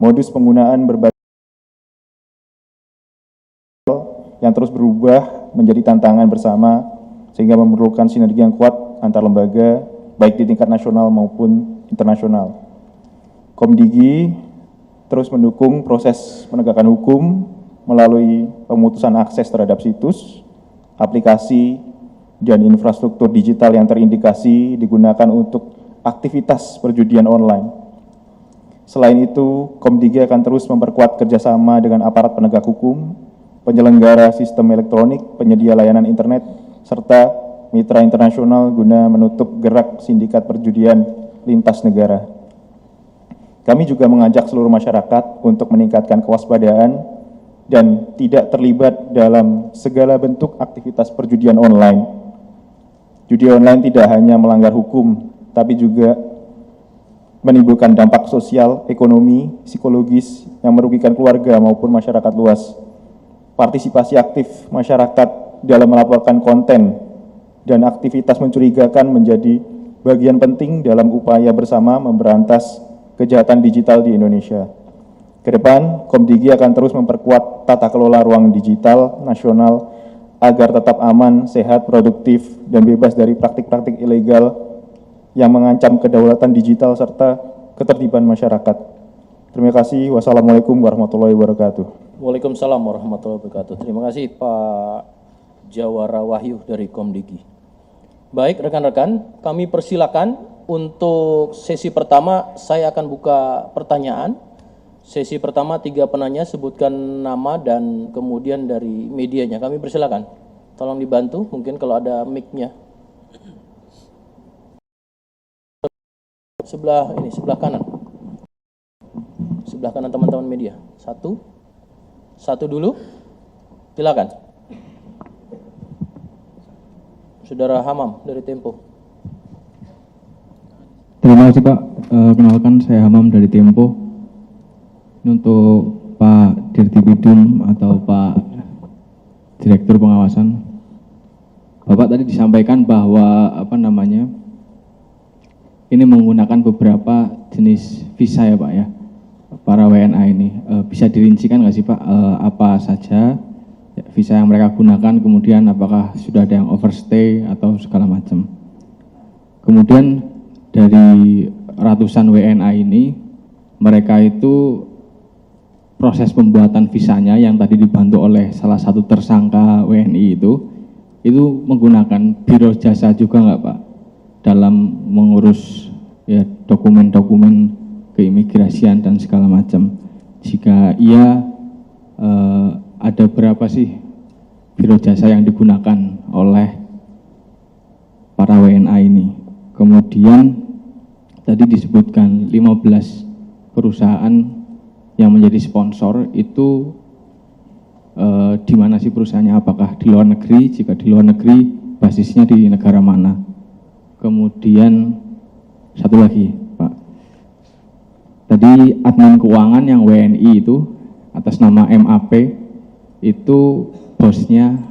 Modus penggunaan berbagai yang terus berubah menjadi tantangan bersama sehingga memerlukan sinergi yang kuat antar lembaga baik di tingkat nasional maupun internasional. Komdigi terus mendukung proses penegakan hukum melalui pemutusan akses terhadap situs, aplikasi, dan infrastruktur digital yang terindikasi digunakan untuk aktivitas perjudian online. Selain itu, Komdigi akan terus memperkuat kerjasama dengan aparat penegak hukum, penyelenggara sistem elektronik, penyedia layanan internet, serta mitra internasional guna menutup gerak sindikat perjudian lintas negara. Kami juga mengajak seluruh masyarakat untuk meningkatkan kewaspadaan dan tidak terlibat dalam segala bentuk aktivitas perjudian online. Judi online tidak hanya melanggar hukum, tapi juga menimbulkan dampak sosial, ekonomi, psikologis yang merugikan keluarga maupun masyarakat luas. Partisipasi aktif masyarakat dalam melaporkan konten dan aktivitas mencurigakan menjadi bagian penting dalam upaya bersama memberantas kejahatan digital di Indonesia. Kedepan, Komdigi akan terus memperkuat tata kelola ruang digital nasional agar tetap aman, sehat, produktif, dan bebas dari praktik-praktik ilegal yang mengancam kedaulatan digital serta ketertiban masyarakat. Terima kasih. Wassalamualaikum warahmatullahi wabarakatuh. Waalaikumsalam warahmatullahi wabarakatuh. Terima kasih Pak Jawara Wahyu dari Komdigi. Baik rekan-rekan, kami persilakan untuk sesi pertama. Saya akan buka pertanyaan. Sesi pertama 3 penanya, sebutkan nama dan kemudian dari medianya. Kami persilakan. Tolong dibantu, mungkin kalau ada mic-nya. Sebelah kanan. Sebelah kanan teman-teman media. Satu dulu. Silakan. Saudara Hamam dari Tempo. Terima kasih Pak. Kenalkan saya Hamam dari Tempo. Ini untuk Pak Dirtipidum atau Pak Direktur Pengawasan. Bapak tadi disampaikan bahwa ini menggunakan beberapa jenis visa ya Pak ya, para WNA ini. Bisa dirincikan nggak sih Pak apa saja visa yang mereka gunakan, kemudian apakah sudah ada yang overstay atau segala macam. Kemudian dari ratusan WNA ini, mereka itu proses pembuatan visanya yang tadi dibantu oleh salah satu tersangka WNI itu menggunakan biro jasa juga nggak Pak dalam mengurus ya dokumen-dokumen keimigrasian dan segala macam. Jika iya, ada berapa sih biro jasa yang digunakan oleh para WNA ini? Kemudian tadi disebutkan 15 perusahaan yang menjadi sponsor itu di mana sih perusahaannya? Apakah di luar negeri? Jika di luar negeri, basisnya di negara mana? Kemudian satu lagi, Pak. Tadi admin keuangan yang WNI itu atas nama MAP itu bosnya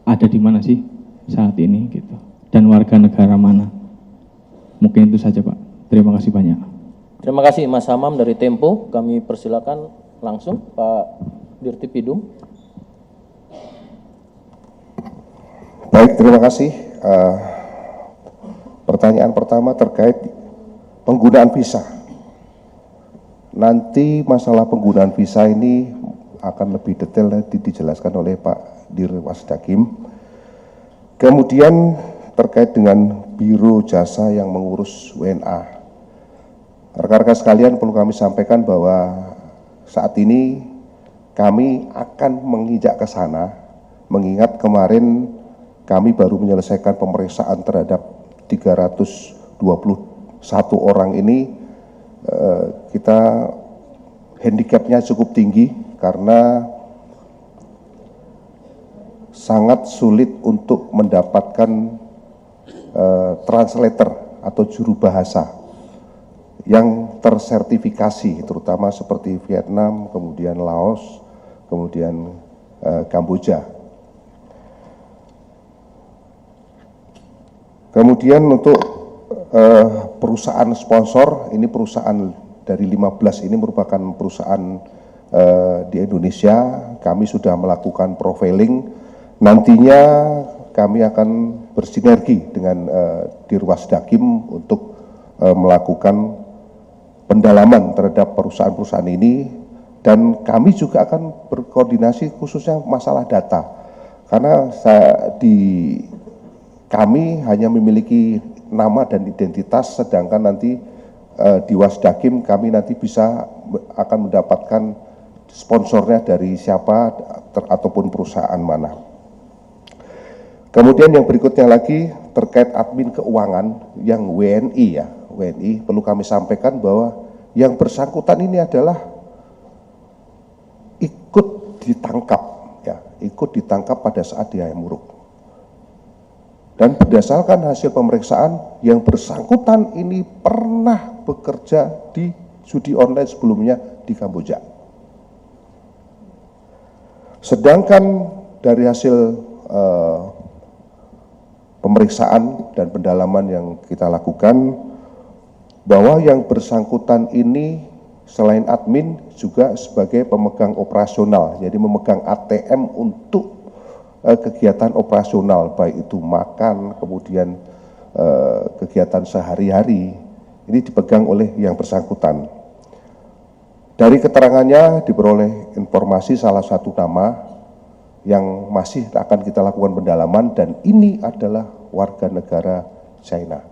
ada di mana sih saat ini gitu? Dan warga negara mana? Mungkin itu saja, Pak. Terima kasih banyak. Terima kasih Mas Hamam dari Tempo. Kami persilakan langsung Pak Dirtipidum. Baik, terima kasih. Pertanyaan pertama terkait penggunaan visa. Nanti masalah penggunaan visa ini akan lebih detail dijelaskan oleh Pak Dirwasdakim. Kemudian terkait dengan biro jasa yang mengurus WNA. Rekan-rekan sekalian, perlu kami sampaikan bahwa saat ini kami akan menginjak ke sana, mengingat kemarin kami baru menyelesaikan pemeriksaan terhadap 321 orang ini. Kita handicapnya cukup tinggi karena sangat sulit untuk mendapatkan translator atau juru bahasa yang tersertifikasi, terutama seperti Vietnam, kemudian Laos, kemudian Kamboja. Kemudian untuk perusahaan sponsor, ini perusahaan dari 15 ini merupakan perusahaan di Indonesia. Kami sudah melakukan profiling, nantinya kami akan bersinergi dengan Dirwas Dakim untuk melakukan pendalaman terhadap perusahaan-perusahaan ini, dan kami juga akan berkoordinasi khususnya masalah data, karena kami hanya memiliki nama dan identitas, sedangkan nanti di Wasdakim kami nanti akan mendapatkan sponsornya dari siapa ataupun perusahaan mana. Kemudian yang berikutnya lagi terkait admin keuangan yang WNI ya, WNI perlu kami sampaikan bahwa yang bersangkutan ini adalah ikut ditangkap pada saat di Hayam Wuruk. Dan berdasarkan hasil pemeriksaan, yang bersangkutan ini pernah bekerja di judi online sebelumnya di Kamboja. Sedangkan dari hasil pemeriksaan dan pendalaman yang kita lakukan, bahwa yang bersangkutan ini selain admin juga sebagai pemegang operasional, jadi memegang ATM untuk kegiatan operasional, baik itu makan, kemudian kegiatan sehari-hari, ini dipegang oleh yang bersangkutan. Dari keterangannya diperoleh informasi salah satu nama yang masih akan kita lakukan pendalaman, dan ini adalah warga negara China.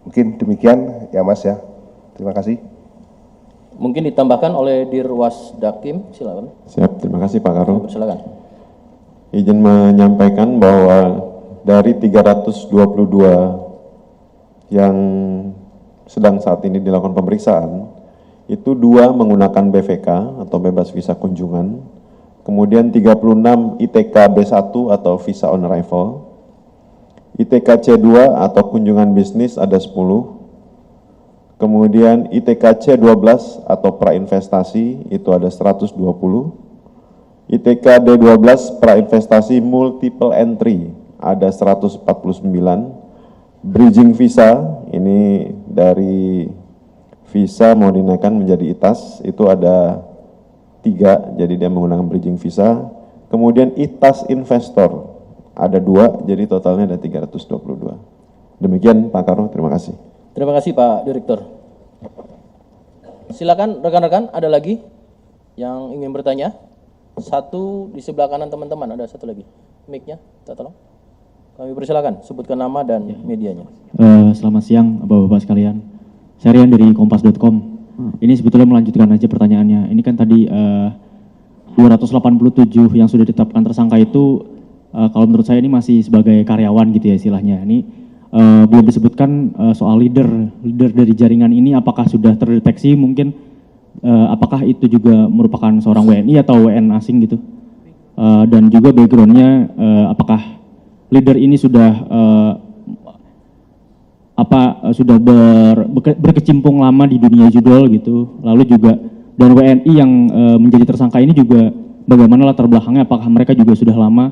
Mungkin demikian ya Mas ya, terima kasih. Mungkin ditambahkan oleh Dirwas Dakim, silakan. Siap, terima kasih Pak Karo. Silakan. Izin menyampaikan bahwa dari 322 yang sedang saat ini dilakukan pemeriksaan, itu 2 menggunakan BVK atau bebas visa kunjungan, kemudian 36 ITK B1 atau visa on arrival, ITK C2 atau kunjungan bisnis ada 10, kemudian ITK C12 atau prainvestasi itu ada 120, ITK D12 prainvestasi multiple entry ada 149, bridging visa ini dari visa mau dinaikkan menjadi ITAS itu ada 3, jadi dia menggunakan bridging visa, kemudian ITAS investor ada 2, jadi totalnya ada 322. Demikian Pak Karo, terima kasih. Terima kasih Pak Direktur. Silakan rekan-rekan, ada lagi yang ingin bertanya? Satu di sebelah kanan teman-teman, ada satu lagi. Mic-nya, kita tolong. Kami persilakan, sebutkan nama dan medianya. Selamat siang Bapak-Bapak sekalian. Saya Rian dari kompas.com. Ini sebetulnya melanjutkan aja pertanyaannya. Ini kan tadi 287 yang sudah ditetapkan tersangka itu, kalau menurut saya ini masih sebagai karyawan gitu ya istilahnya. Ini belum disebutkan soal leader dari jaringan ini apakah sudah terdeteksi, mungkin apakah itu juga merupakan seorang WNI atau WN asing gitu. Dan juga backgroundnya apakah leader ini sudah berkecimpung lama di dunia judol gitu. Lalu juga dan WNI yang menjadi tersangka ini juga bagaimana latar belakangnya, apakah mereka juga sudah lama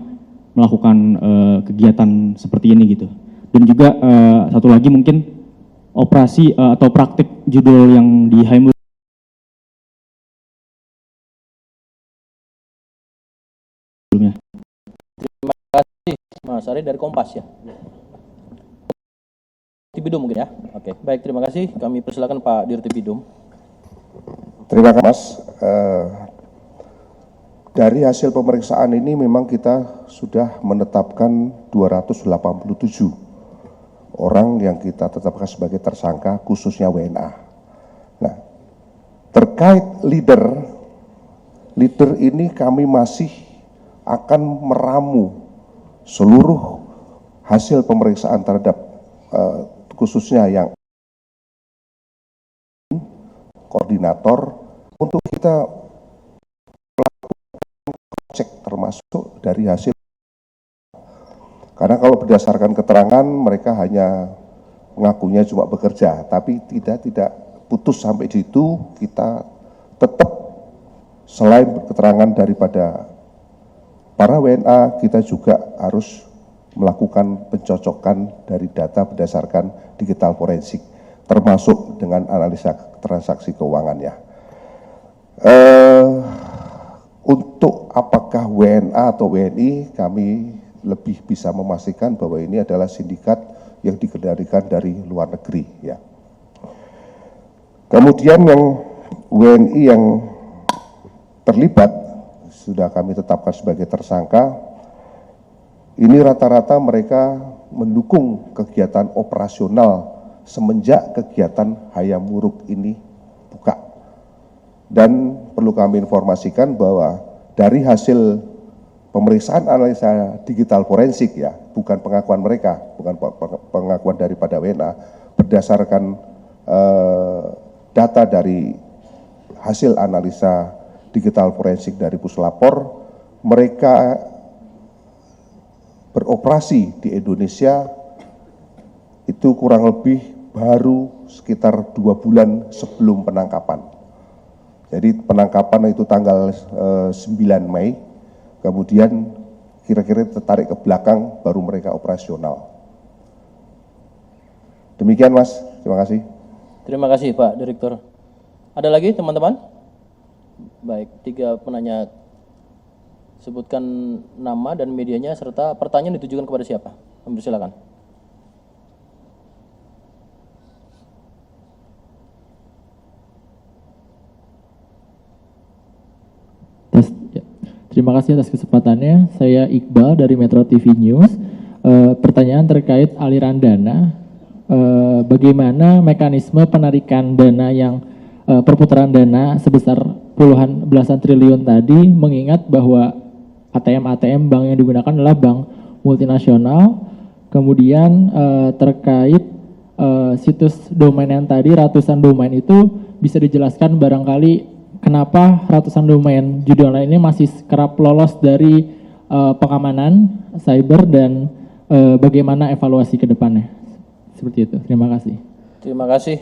melakukan kegiatan seperti ini gitu. Dan juga satu lagi mungkin operasi atau praktik judol yang di Hayam Wuruk. Terima kasih Mas Ari dari Kompas ya. Dirtipidum mungkin ya. Oke, baik, terima kasih. Kami persilakan Pak Dirtipidum. Terima kasih Mas. Dari hasil pemeriksaan ini memang kita sudah menetapkan 287 orang yang kita tetapkan sebagai tersangka, khususnya WNA. Nah, terkait leader ini kami masih akan meramu seluruh hasil pemeriksaan terhadap khususnya yang koordinator untuk kita cek termasuk dari hasil, karena kalau berdasarkan keterangan mereka hanya ngakunya cuma bekerja, tapi tidak putus sampai di situ. Kita tetap selain keterangan daripada para WNA, kita juga harus melakukan pencocokan dari data berdasarkan digital forensik, termasuk dengan analisa transaksi keuangannya. Untuk apakah WNA atau WNI, kami lebih bisa memastikan bahwa ini adalah sindikat yang dikendalikan dari luar negeri, ya. Kemudian yang WNI yang terlibat sudah kami tetapkan sebagai tersangka. Ini rata-rata mereka mendukung kegiatan operasional semenjak kegiatan Hayam Wuruk ini buka. Dan perlu kami informasikan bahwa dari hasil pemeriksaan analisa digital forensik, ya, bukan pengakuan mereka, bukan pengakuan daripada WNA, berdasarkan data dari hasil analisa digital forensik dari Puslapor, mereka beroperasi di Indonesia itu kurang lebih baru sekitar 2 bulan sebelum penangkapan. Jadi penangkapan itu tanggal 9 Mei, kemudian kira-kira tertarik ke belakang baru mereka operasional. Demikian Mas, terima kasih. Terima kasih Pak Direktur. Ada lagi teman-teman? Baik, 3 penanya. Sebutkan nama dan medianya serta pertanyaan ditujukan kepada siapa. Silakan. Terima kasih atas kesempatannya. Saya Iqbal dari Metro TV News. Pertanyaan terkait aliran dana. Bagaimana mekanisme penarikan dana yang perputaran dana sebesar puluhan belasan triliun tadi, mengingat bahwa ATM bank yang digunakan adalah bank multinasional. Kemudian terkait situs domain yang tadi, ratusan domain itu, bisa dijelaskan barangkali kenapa ratusan domain judi online ini masih kerap lolos dari pengamanan cyber, dan bagaimana evaluasi ke depannya. Seperti itu. Terima kasih. Terima kasih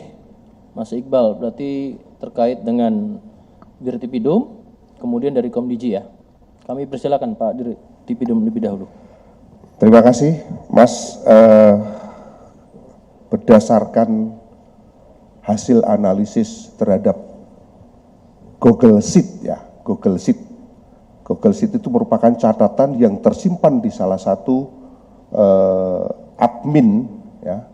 Mas Iqbal. Berarti terkait dengan Dirtipidum, kemudian dari Komdigi, ya. Kami persilakan Pak Dirtipidum lebih dahulu. Terima kasih Mas. Berdasarkan hasil analisis terhadap Google Sheet, ya, Google Sheet. Google Sheet itu merupakan catatan yang tersimpan di salah satu admin, ya,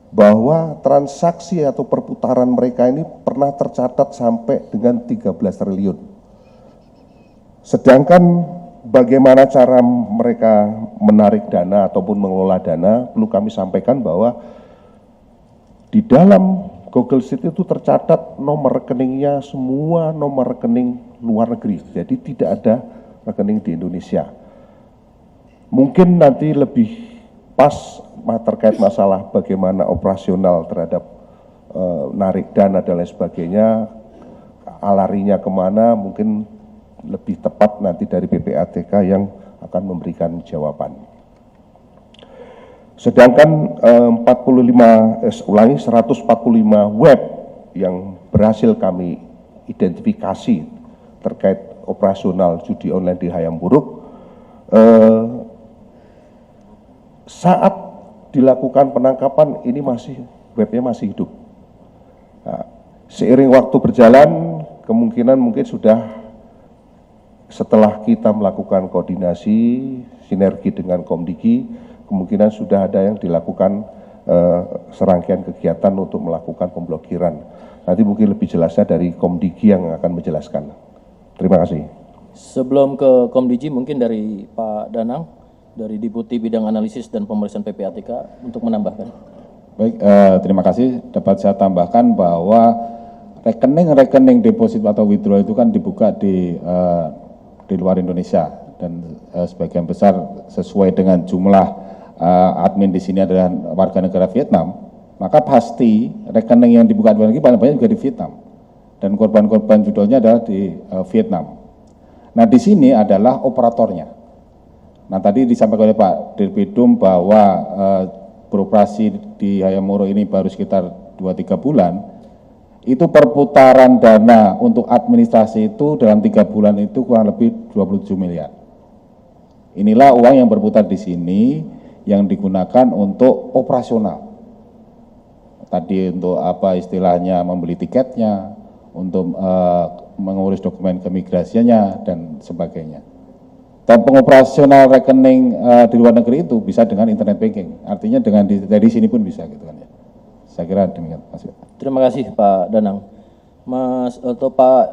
bahwa transaksi atau perputaran mereka ini pernah tercatat sampai dengan 13 triliun. Sedangkan bagaimana cara mereka menarik dana ataupun mengelola dana, perlu kami sampaikan bahwa di dalam Google Sheet itu tercatat nomor rekeningnya semua nomor rekening luar negeri. Jadi tidak ada rekening di Indonesia. Mungkin nanti lebih pas terkait masalah bagaimana operasional terhadap narik dana dan lain sebagainya, alarinya kemana, mungkin lebih tepat nanti dari PPATK yang akan memberikan jawaban. Sedangkan 145 web yang berhasil kami identifikasi terkait operasional judi online di Hayam Wuruk, saat dilakukan penangkapan ini webnya masih hidup. Nah, seiring waktu berjalan, kemungkinan mungkin sudah setelah kita melakukan koordinasi sinergi dengan Komdigi, kemungkinan sudah ada yang dilakukan serangkaian kegiatan untuk melakukan pemblokiran. Nanti mungkin lebih jelasnya dari Komdigi yang akan menjelaskan. Terima kasih. Sebelum ke Komdigi, mungkin dari Pak Danang, dari Deputi Bidang Analisis dan Pemeriksaan PPATK untuk menambahkan. Baik, terima kasih. Dapat saya tambahkan bahwa rekening deposit atau withdrawal itu kan dibuka di luar Indonesia, dan sebagian besar sesuai dengan jumlah admin di sini adalah warga negara Vietnam, maka pasti rekening yang dibuka di luar negeri paling banyak juga di Vietnam, dan korban-korban judulnya adalah di Vietnam. Nah, di sini adalah operatornya. Nah, tadi disampaikan oleh Pak Dirtipidum bahwa beroperasi di Hayamuruk ini baru sekitar 2-3 bulan, itu perputaran dana untuk administrasi itu dalam 3 bulan itu kurang lebih 27 miliar. Inilah uang yang berputar di sini yang digunakan untuk operasional. Tadi untuk apa istilahnya membeli tiketnya, untuk mengurus dokumen keimigrasiannya dan sebagainya. Dan pengoperasional rekening di luar negeri itu bisa dengan internet banking. Artinya dari sini pun bisa gitu kan ya. Saya kira demikian Mas. Terima kasih Pak Danang. Mas atau Pak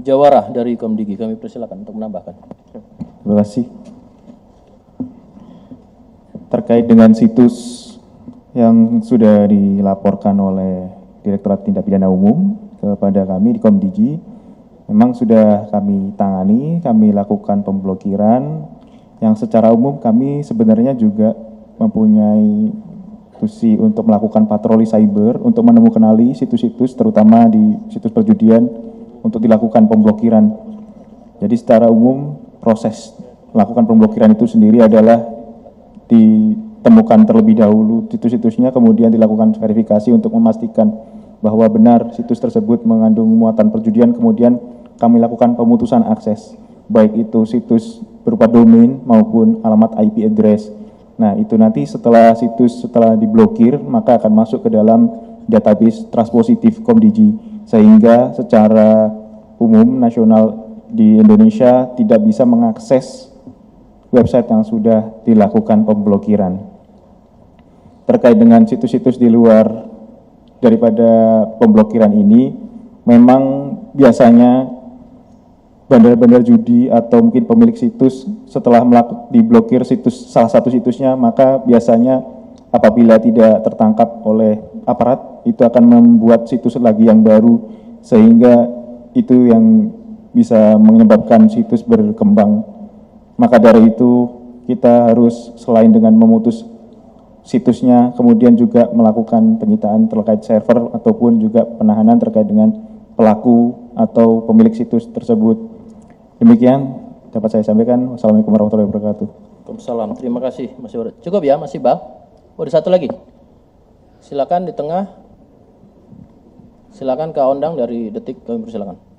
Jawara dari Komdigi, kami persilakan untuk menambahkan. Terima kasih. Terkait dengan situs yang sudah dilaporkan oleh Direktorat Tindak Pidana Umum kepada kami di Komdigi, memang sudah kami tangani, kami lakukan pemblokiran yang secara umum kami sebenarnya juga mempunyai tusi untuk melakukan patroli cyber untuk menemukan situs-situs terutama di situs perjudian untuk dilakukan pemblokiran. Jadi secara umum proses melakukan pemblokiran itu sendiri adalah ditemukan terlebih dahulu situs-situsnya, kemudian dilakukan verifikasi untuk memastikan bahwa benar situs tersebut mengandung muatan perjudian, kemudian kami lakukan pemutusan akses, baik itu situs berupa domain maupun alamat IP address. Nah, itu nanti setelah diblokir, maka akan masuk ke dalam database Trust Positif Komdigi, sehingga secara umum nasional di Indonesia tidak bisa mengakses website yang sudah dilakukan pemblokiran. Terkait dengan situs-situs di luar daripada pemblokiran ini, memang biasanya bandar-bandar judi atau mungkin pemilik situs setelah diblokir salah satu situsnya, maka biasanya apabila tidak tertangkap oleh aparat, itu akan membuat situs lagi yang baru, sehingga itu yang bisa menyebabkan situs berkembang. Maka dari itu kita harus selain dengan memutus situsnya, kemudian juga melakukan penyitaan terkait server ataupun juga penahanan terkait dengan pelaku atau pemilik situs tersebut. Demikian dapat saya sampaikan. Wassalamualaikum warahmatullahi wabarakatuh. Waalaikumsalam. Terima kasih Mas Jawara. Cukup ya Mas Iqbal? Oh, ada satu lagi. Silakan di tengah. Silakan Kak Ondang dari Detik, kami persilakan.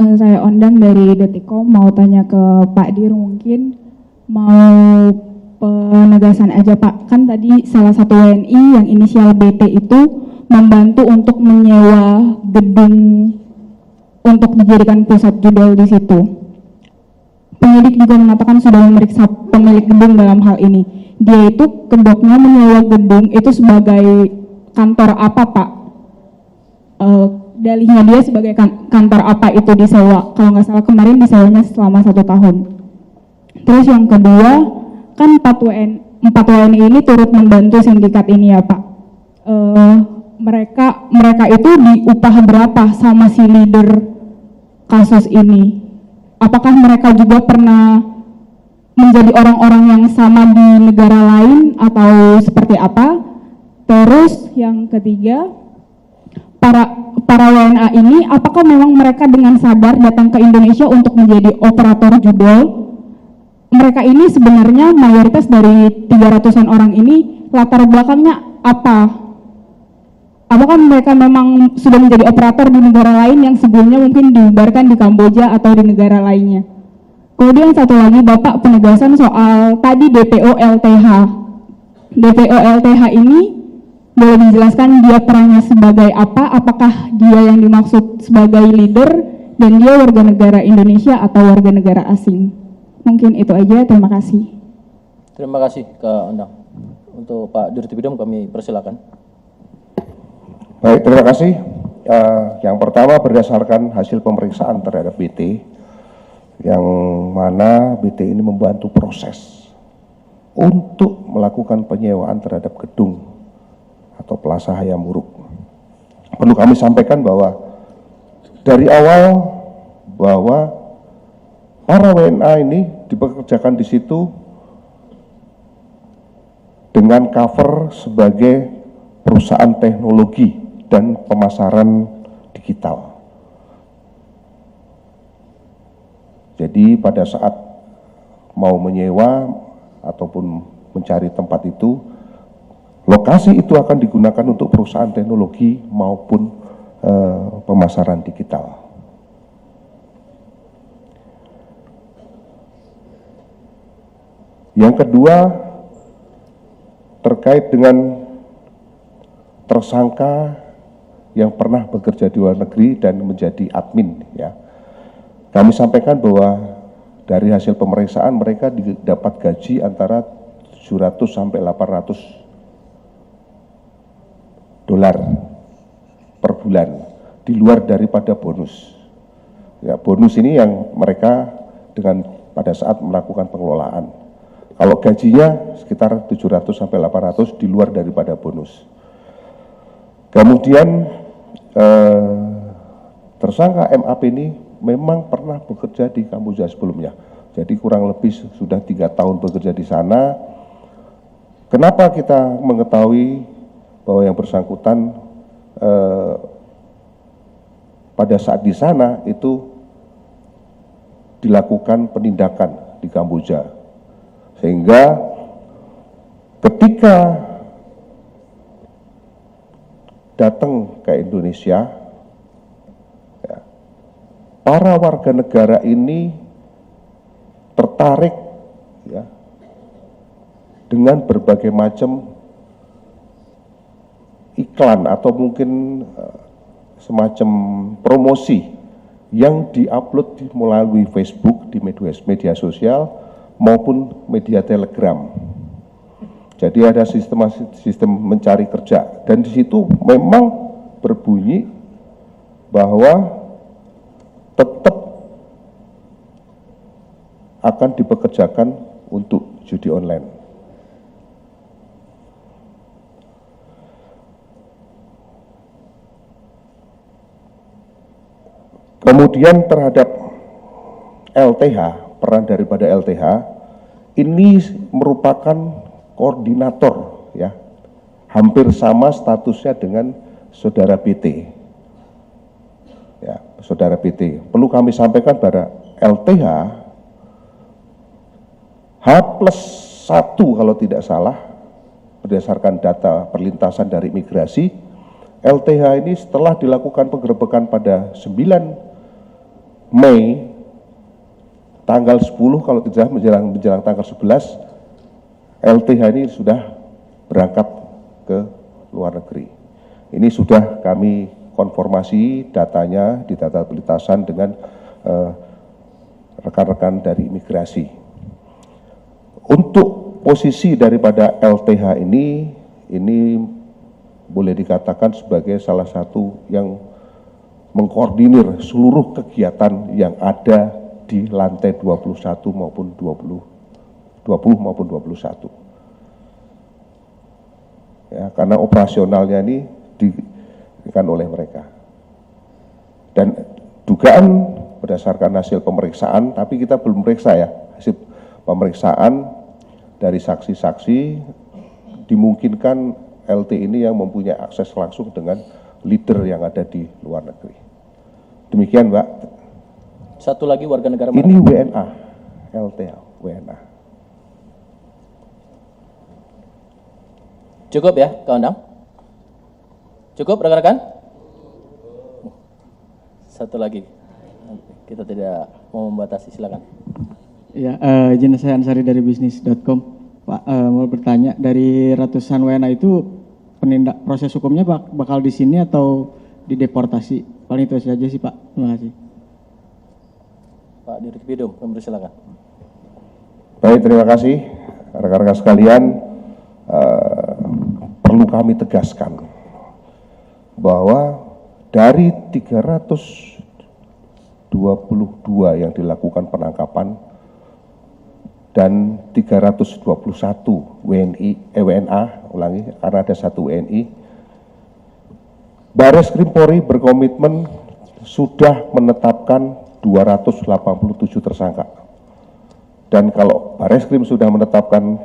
Saya Ondang dari Detikcom, mau tanya ke Pak Dir, mungkin mau penegasan aja Pak. Kan tadi salah satu WNI yang inisial BT itu membantu untuk menyewa gedung untuk dijadikan pusat judul di situ. Penyidik juga mengatakan sudah memeriksa pemilik gedung dalam hal ini. Dia itu kedoknya menyewa gedung itu sebagai kantor apa Pak? Dalihnya dia sebagai kantor apa itu disewa? Kalau nggak salah kemarin disewanya selama 1 tahun. Terus yang kedua, kan 4 WNI ini turut membantu sindikat ini ya Pak. Mereka itu diupah berapa sama si leader kasus ini? Apakah mereka juga pernah menjadi orang-orang yang sama di negara lain atau seperti apa? Terus yang ketiga, para WNA ini apakah memang mereka dengan sadar datang ke Indonesia untuk menjadi operator judol? Mereka ini sebenarnya mayoritas dari 300-an orang ini latar belakangnya apa? Apakah mereka memang sudah menjadi operator di negara lain yang sebelumnya mungkin dibubarkan di Kamboja atau di negara lainnya? Kemudian satu lagi Bapak, penegasan soal tadi DPO LTH. DPO LTH ini boleh dijelaskan dia perannya sebagai apa? Apakah dia yang dimaksud sebagai leader dan dia warga negara Indonesia atau warga negara asing? Mungkin itu aja, terima kasih. Terima kasih Kak Ondang. Untuk Pak Dirtipidum kami persilakan. Baik, terima kasih. Yang pertama berdasarkan hasil pemeriksaan terhadap BT, yang mana BT ini membantu proses untuk melakukan penyewaan terhadap gedung atau Plaza Hayamuruk. Perlu kami sampaikan bahwa dari awal bahwa para WNA ini dipekerjakan di situ dengan cover sebagai perusahaan teknologi dan pemasaran digital. Jadi pada saat mau menyewa ataupun mencari tempat itu, lokasi itu akan digunakan untuk perusahaan teknologi maupun pemasaran digital. Yang kedua, terkait dengan tersangka yang pernah bekerja di luar negeri dan menjadi admin, ya. Kami sampaikan bahwa dari hasil pemeriksaan mereka dapat gaji antara 700 sampai 800 dolar per bulan di luar daripada bonus. Ya, bonus ini yang mereka dengan pada saat melakukan pengelolaan. Kalau gajinya sekitar 700 sampai 800 di luar daripada bonus. Kemudian tersangka MAP ini memang pernah bekerja di Kamboja sebelumnya. Jadi kurang lebih sudah 3 tahun bekerja di sana. Kenapa kita mengetahui bahwa yang bersangkutan pada saat di sana itu dilakukan penindakan di Kamboja, sehingga ketika datang ke Indonesia, ya, para warga negara ini tertarik, ya, dengan berbagai macam iklan atau mungkin semacam promosi yang diupload melalui Facebook, di media sosial maupun media Telegram. Jadi ada sistem mencari kerja, dan di situ memang berbunyi bahwa tetap akan dipekerjakan untuk judi online. Kemudian terhadap LTH, peran daripada LTH, ini merupakan koordinator, ya, hampir sama statusnya dengan saudara BT. Ya, saudara BT. Perlu kami sampaikan pada LTH H+1 kalau tidak salah, berdasarkan data perlintasan dari imigrasi, LTH ini setelah dilakukan penggerebekan pada 9 Mei tanggal 10 kalau tidak menjelang tanggal 11, LTH ini sudah berangkat ke luar negeri. Ini sudah kami konfirmasi datanya di data perlintasan dengan rekan-rekan dari imigrasi. Untuk posisi daripada LTH ini boleh dikatakan sebagai salah satu yang mengkoordinir seluruh kegiatan yang ada di lantai 21 maupun 20 maupun 21. Ya, karena operasionalnya ini diberikan oleh mereka. Dan dugaan berdasarkan hasil pemeriksaan, tapi kita belum periksa ya, hasil pemeriksaan dari saksi-saksi dimungkinkan LT ini yang mempunyai akses langsung dengan leader yang ada di luar negeri. Demikian, Mbak. Satu lagi warga negara mana? Ini WNA, LTH, WNA. Cukup ya, kawan? Cukup rekan-rekan? Satu lagi. Kita tidak mau membatasi, silakan. Ya, izin saya Ansari dari bisnis.com. Pak, mau bertanya, dari ratusan WNA itu proses hukumnya bakal di sini atau dideportasi? Paling itu saja sih, Pak. Terima kasih. Pak Dirtipidum, silakan. Baik, terima kasih rekan-rekan sekalian. Perlu kami tegaskan bahwa dari 322 yang dilakukan penangkapan dan 321 WNA, ulangi, karena ada satu WNI, Bareskrim Polri berkomitmen sudah menetapkan 287 tersangka. Dan kalau Bareskrim sudah menetapkan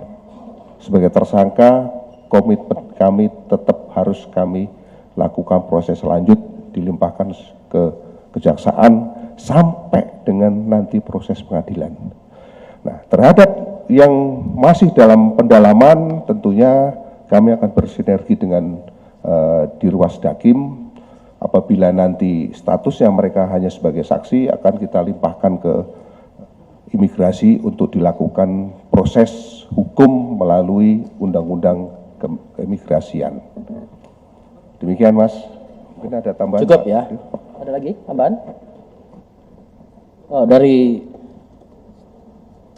sebagai tersangka, komitmen kami tetap harus kami lakukan proses lanjut, dilimpahkan ke kejaksaan sampai dengan nanti proses pengadilan. Nah, Terhadap yang masih dalam pendalaman, tentunya kami akan bersinergi dengan Dirwas Dakim. Apabila nanti statusnya mereka hanya sebagai saksi, akan kita limpahkan ke imigrasi untuk dilakukan proses hukum melalui undang-undang keimigrasian. Demikian, Mas. Mungkin ada tambahan? Cukup ya. Ada lagi tambahan? Oh, dari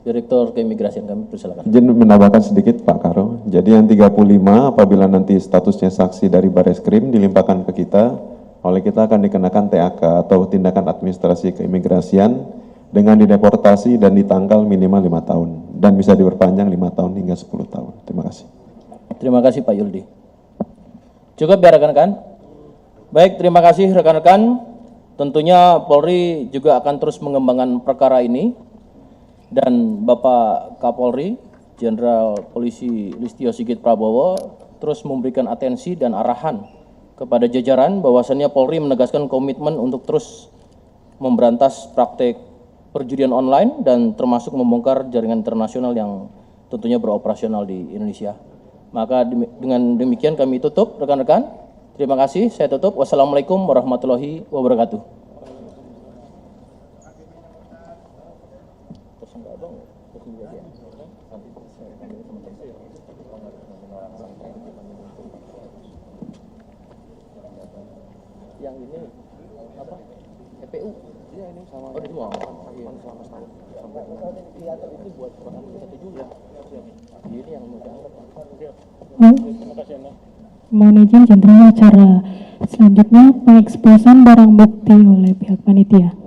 Direktur Keimigrasian kami, persilakan. Izin menambahkan sedikit Pak Karo. Jadi yang 35 apabila nanti statusnya saksi dari Bareskrim dilimpahkan ke kita, oleh kita akan dikenakan TAK atau tindakan administrasi keimigrasian dengan dideportasi dan ditangkal minimal 5 tahun dan bisa diperpanjang 5 tahun hingga 10 tahun. Terima kasih. Terima kasih Pak Yuldi. Cukup ya rekan-rekan? Baik, terima kasih rekan-rekan. Tentunya Polri juga akan terus mengembangkan perkara ini. Dan Bapak Kapolri, Jenderal Polisi Listio Sigit Prabowo terus memberikan atensi dan arahan kepada jajaran bahwasannya Polri menegaskan komitmen untuk terus memberantas praktek perjudian online dan termasuk membongkar jaringan internasional yang tentunya beroperasional di Indonesia. Maka dengan demikian kami tutup rekan-rekan. Terima kasih, saya tutup. Wassalamualaikum warahmatullahi wabarakatuh. Yang ini apa? EPU? Iya ini sama. Oh, ini semua. Sama setahun. Sampai itu buat program kita juga. Ini yang mau dianggap. Terima kasih Anda. Mohon izin jenderal, acara selanjutnya pengeksposan barang bukti oleh pihak panitia.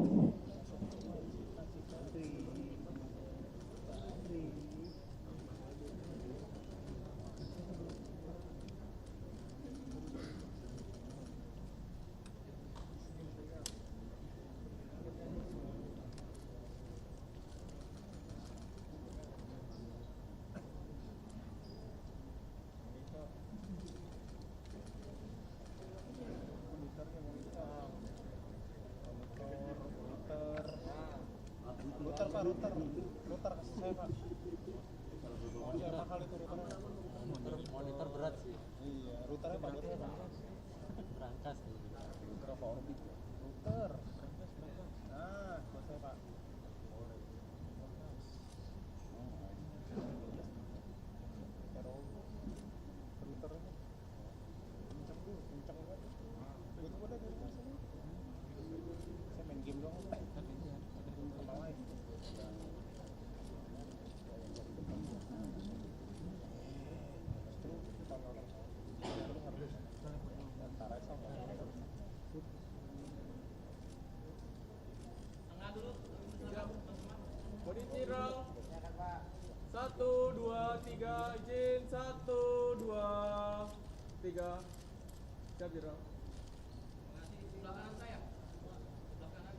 Monitor berat sih. Iya, routernya Pak berangkas. Router apa orbit? Router. Nah, selesai Pak. Routernya kenceng banget. Saya main game doang. Sama lain. Kondisi roll 1, 2, 3 izin 1, 2, 3 siap Jero. Sebelah kanan saya. Sebelah kanan.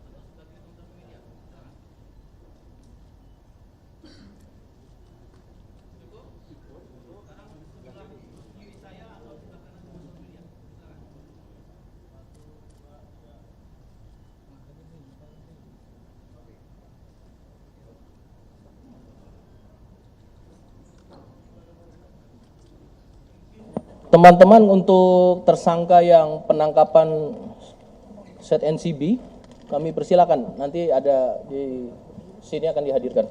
Atau sebelah kiri teman-teman media. Silakan. Cukup? Sekarang sebelah kiri saya atau sebelah kanan teman-teman media. Silakan. Teman-teman, untuk tersangka yang penangkapan set NCB, kami persilakan. Nanti ada di sini akan dihadirkan.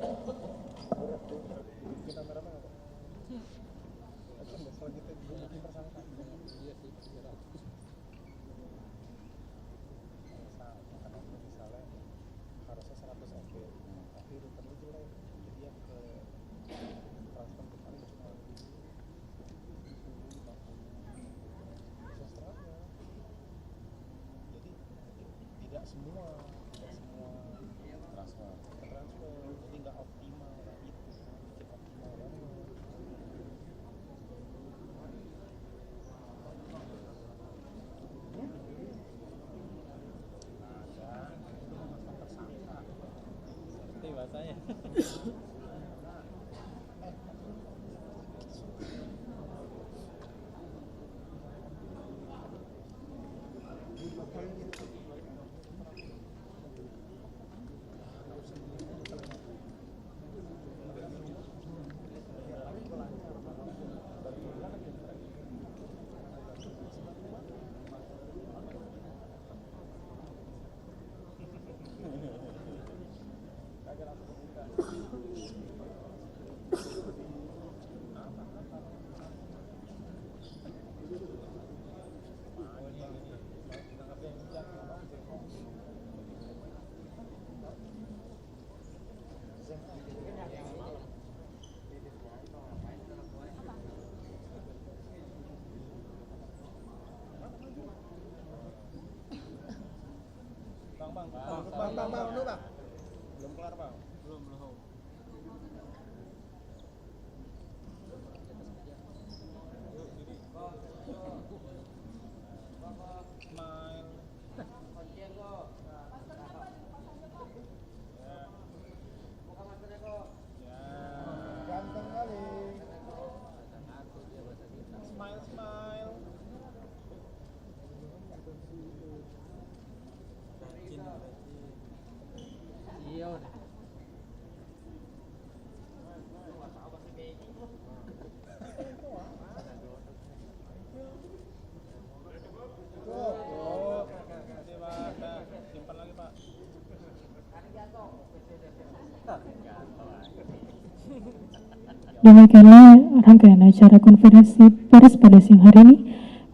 Demikianlah rangkaian acara konferensi pers pada siang hari ini.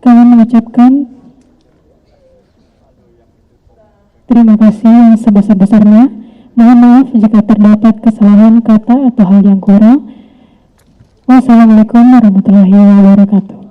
Kami mengucapkan terima kasih yang sebesar-besarnya. Mohon maaf jika terdapat kesalahan kata atau hal yang kurang. Wassalamualaikum warahmatullahi wabarakatuh.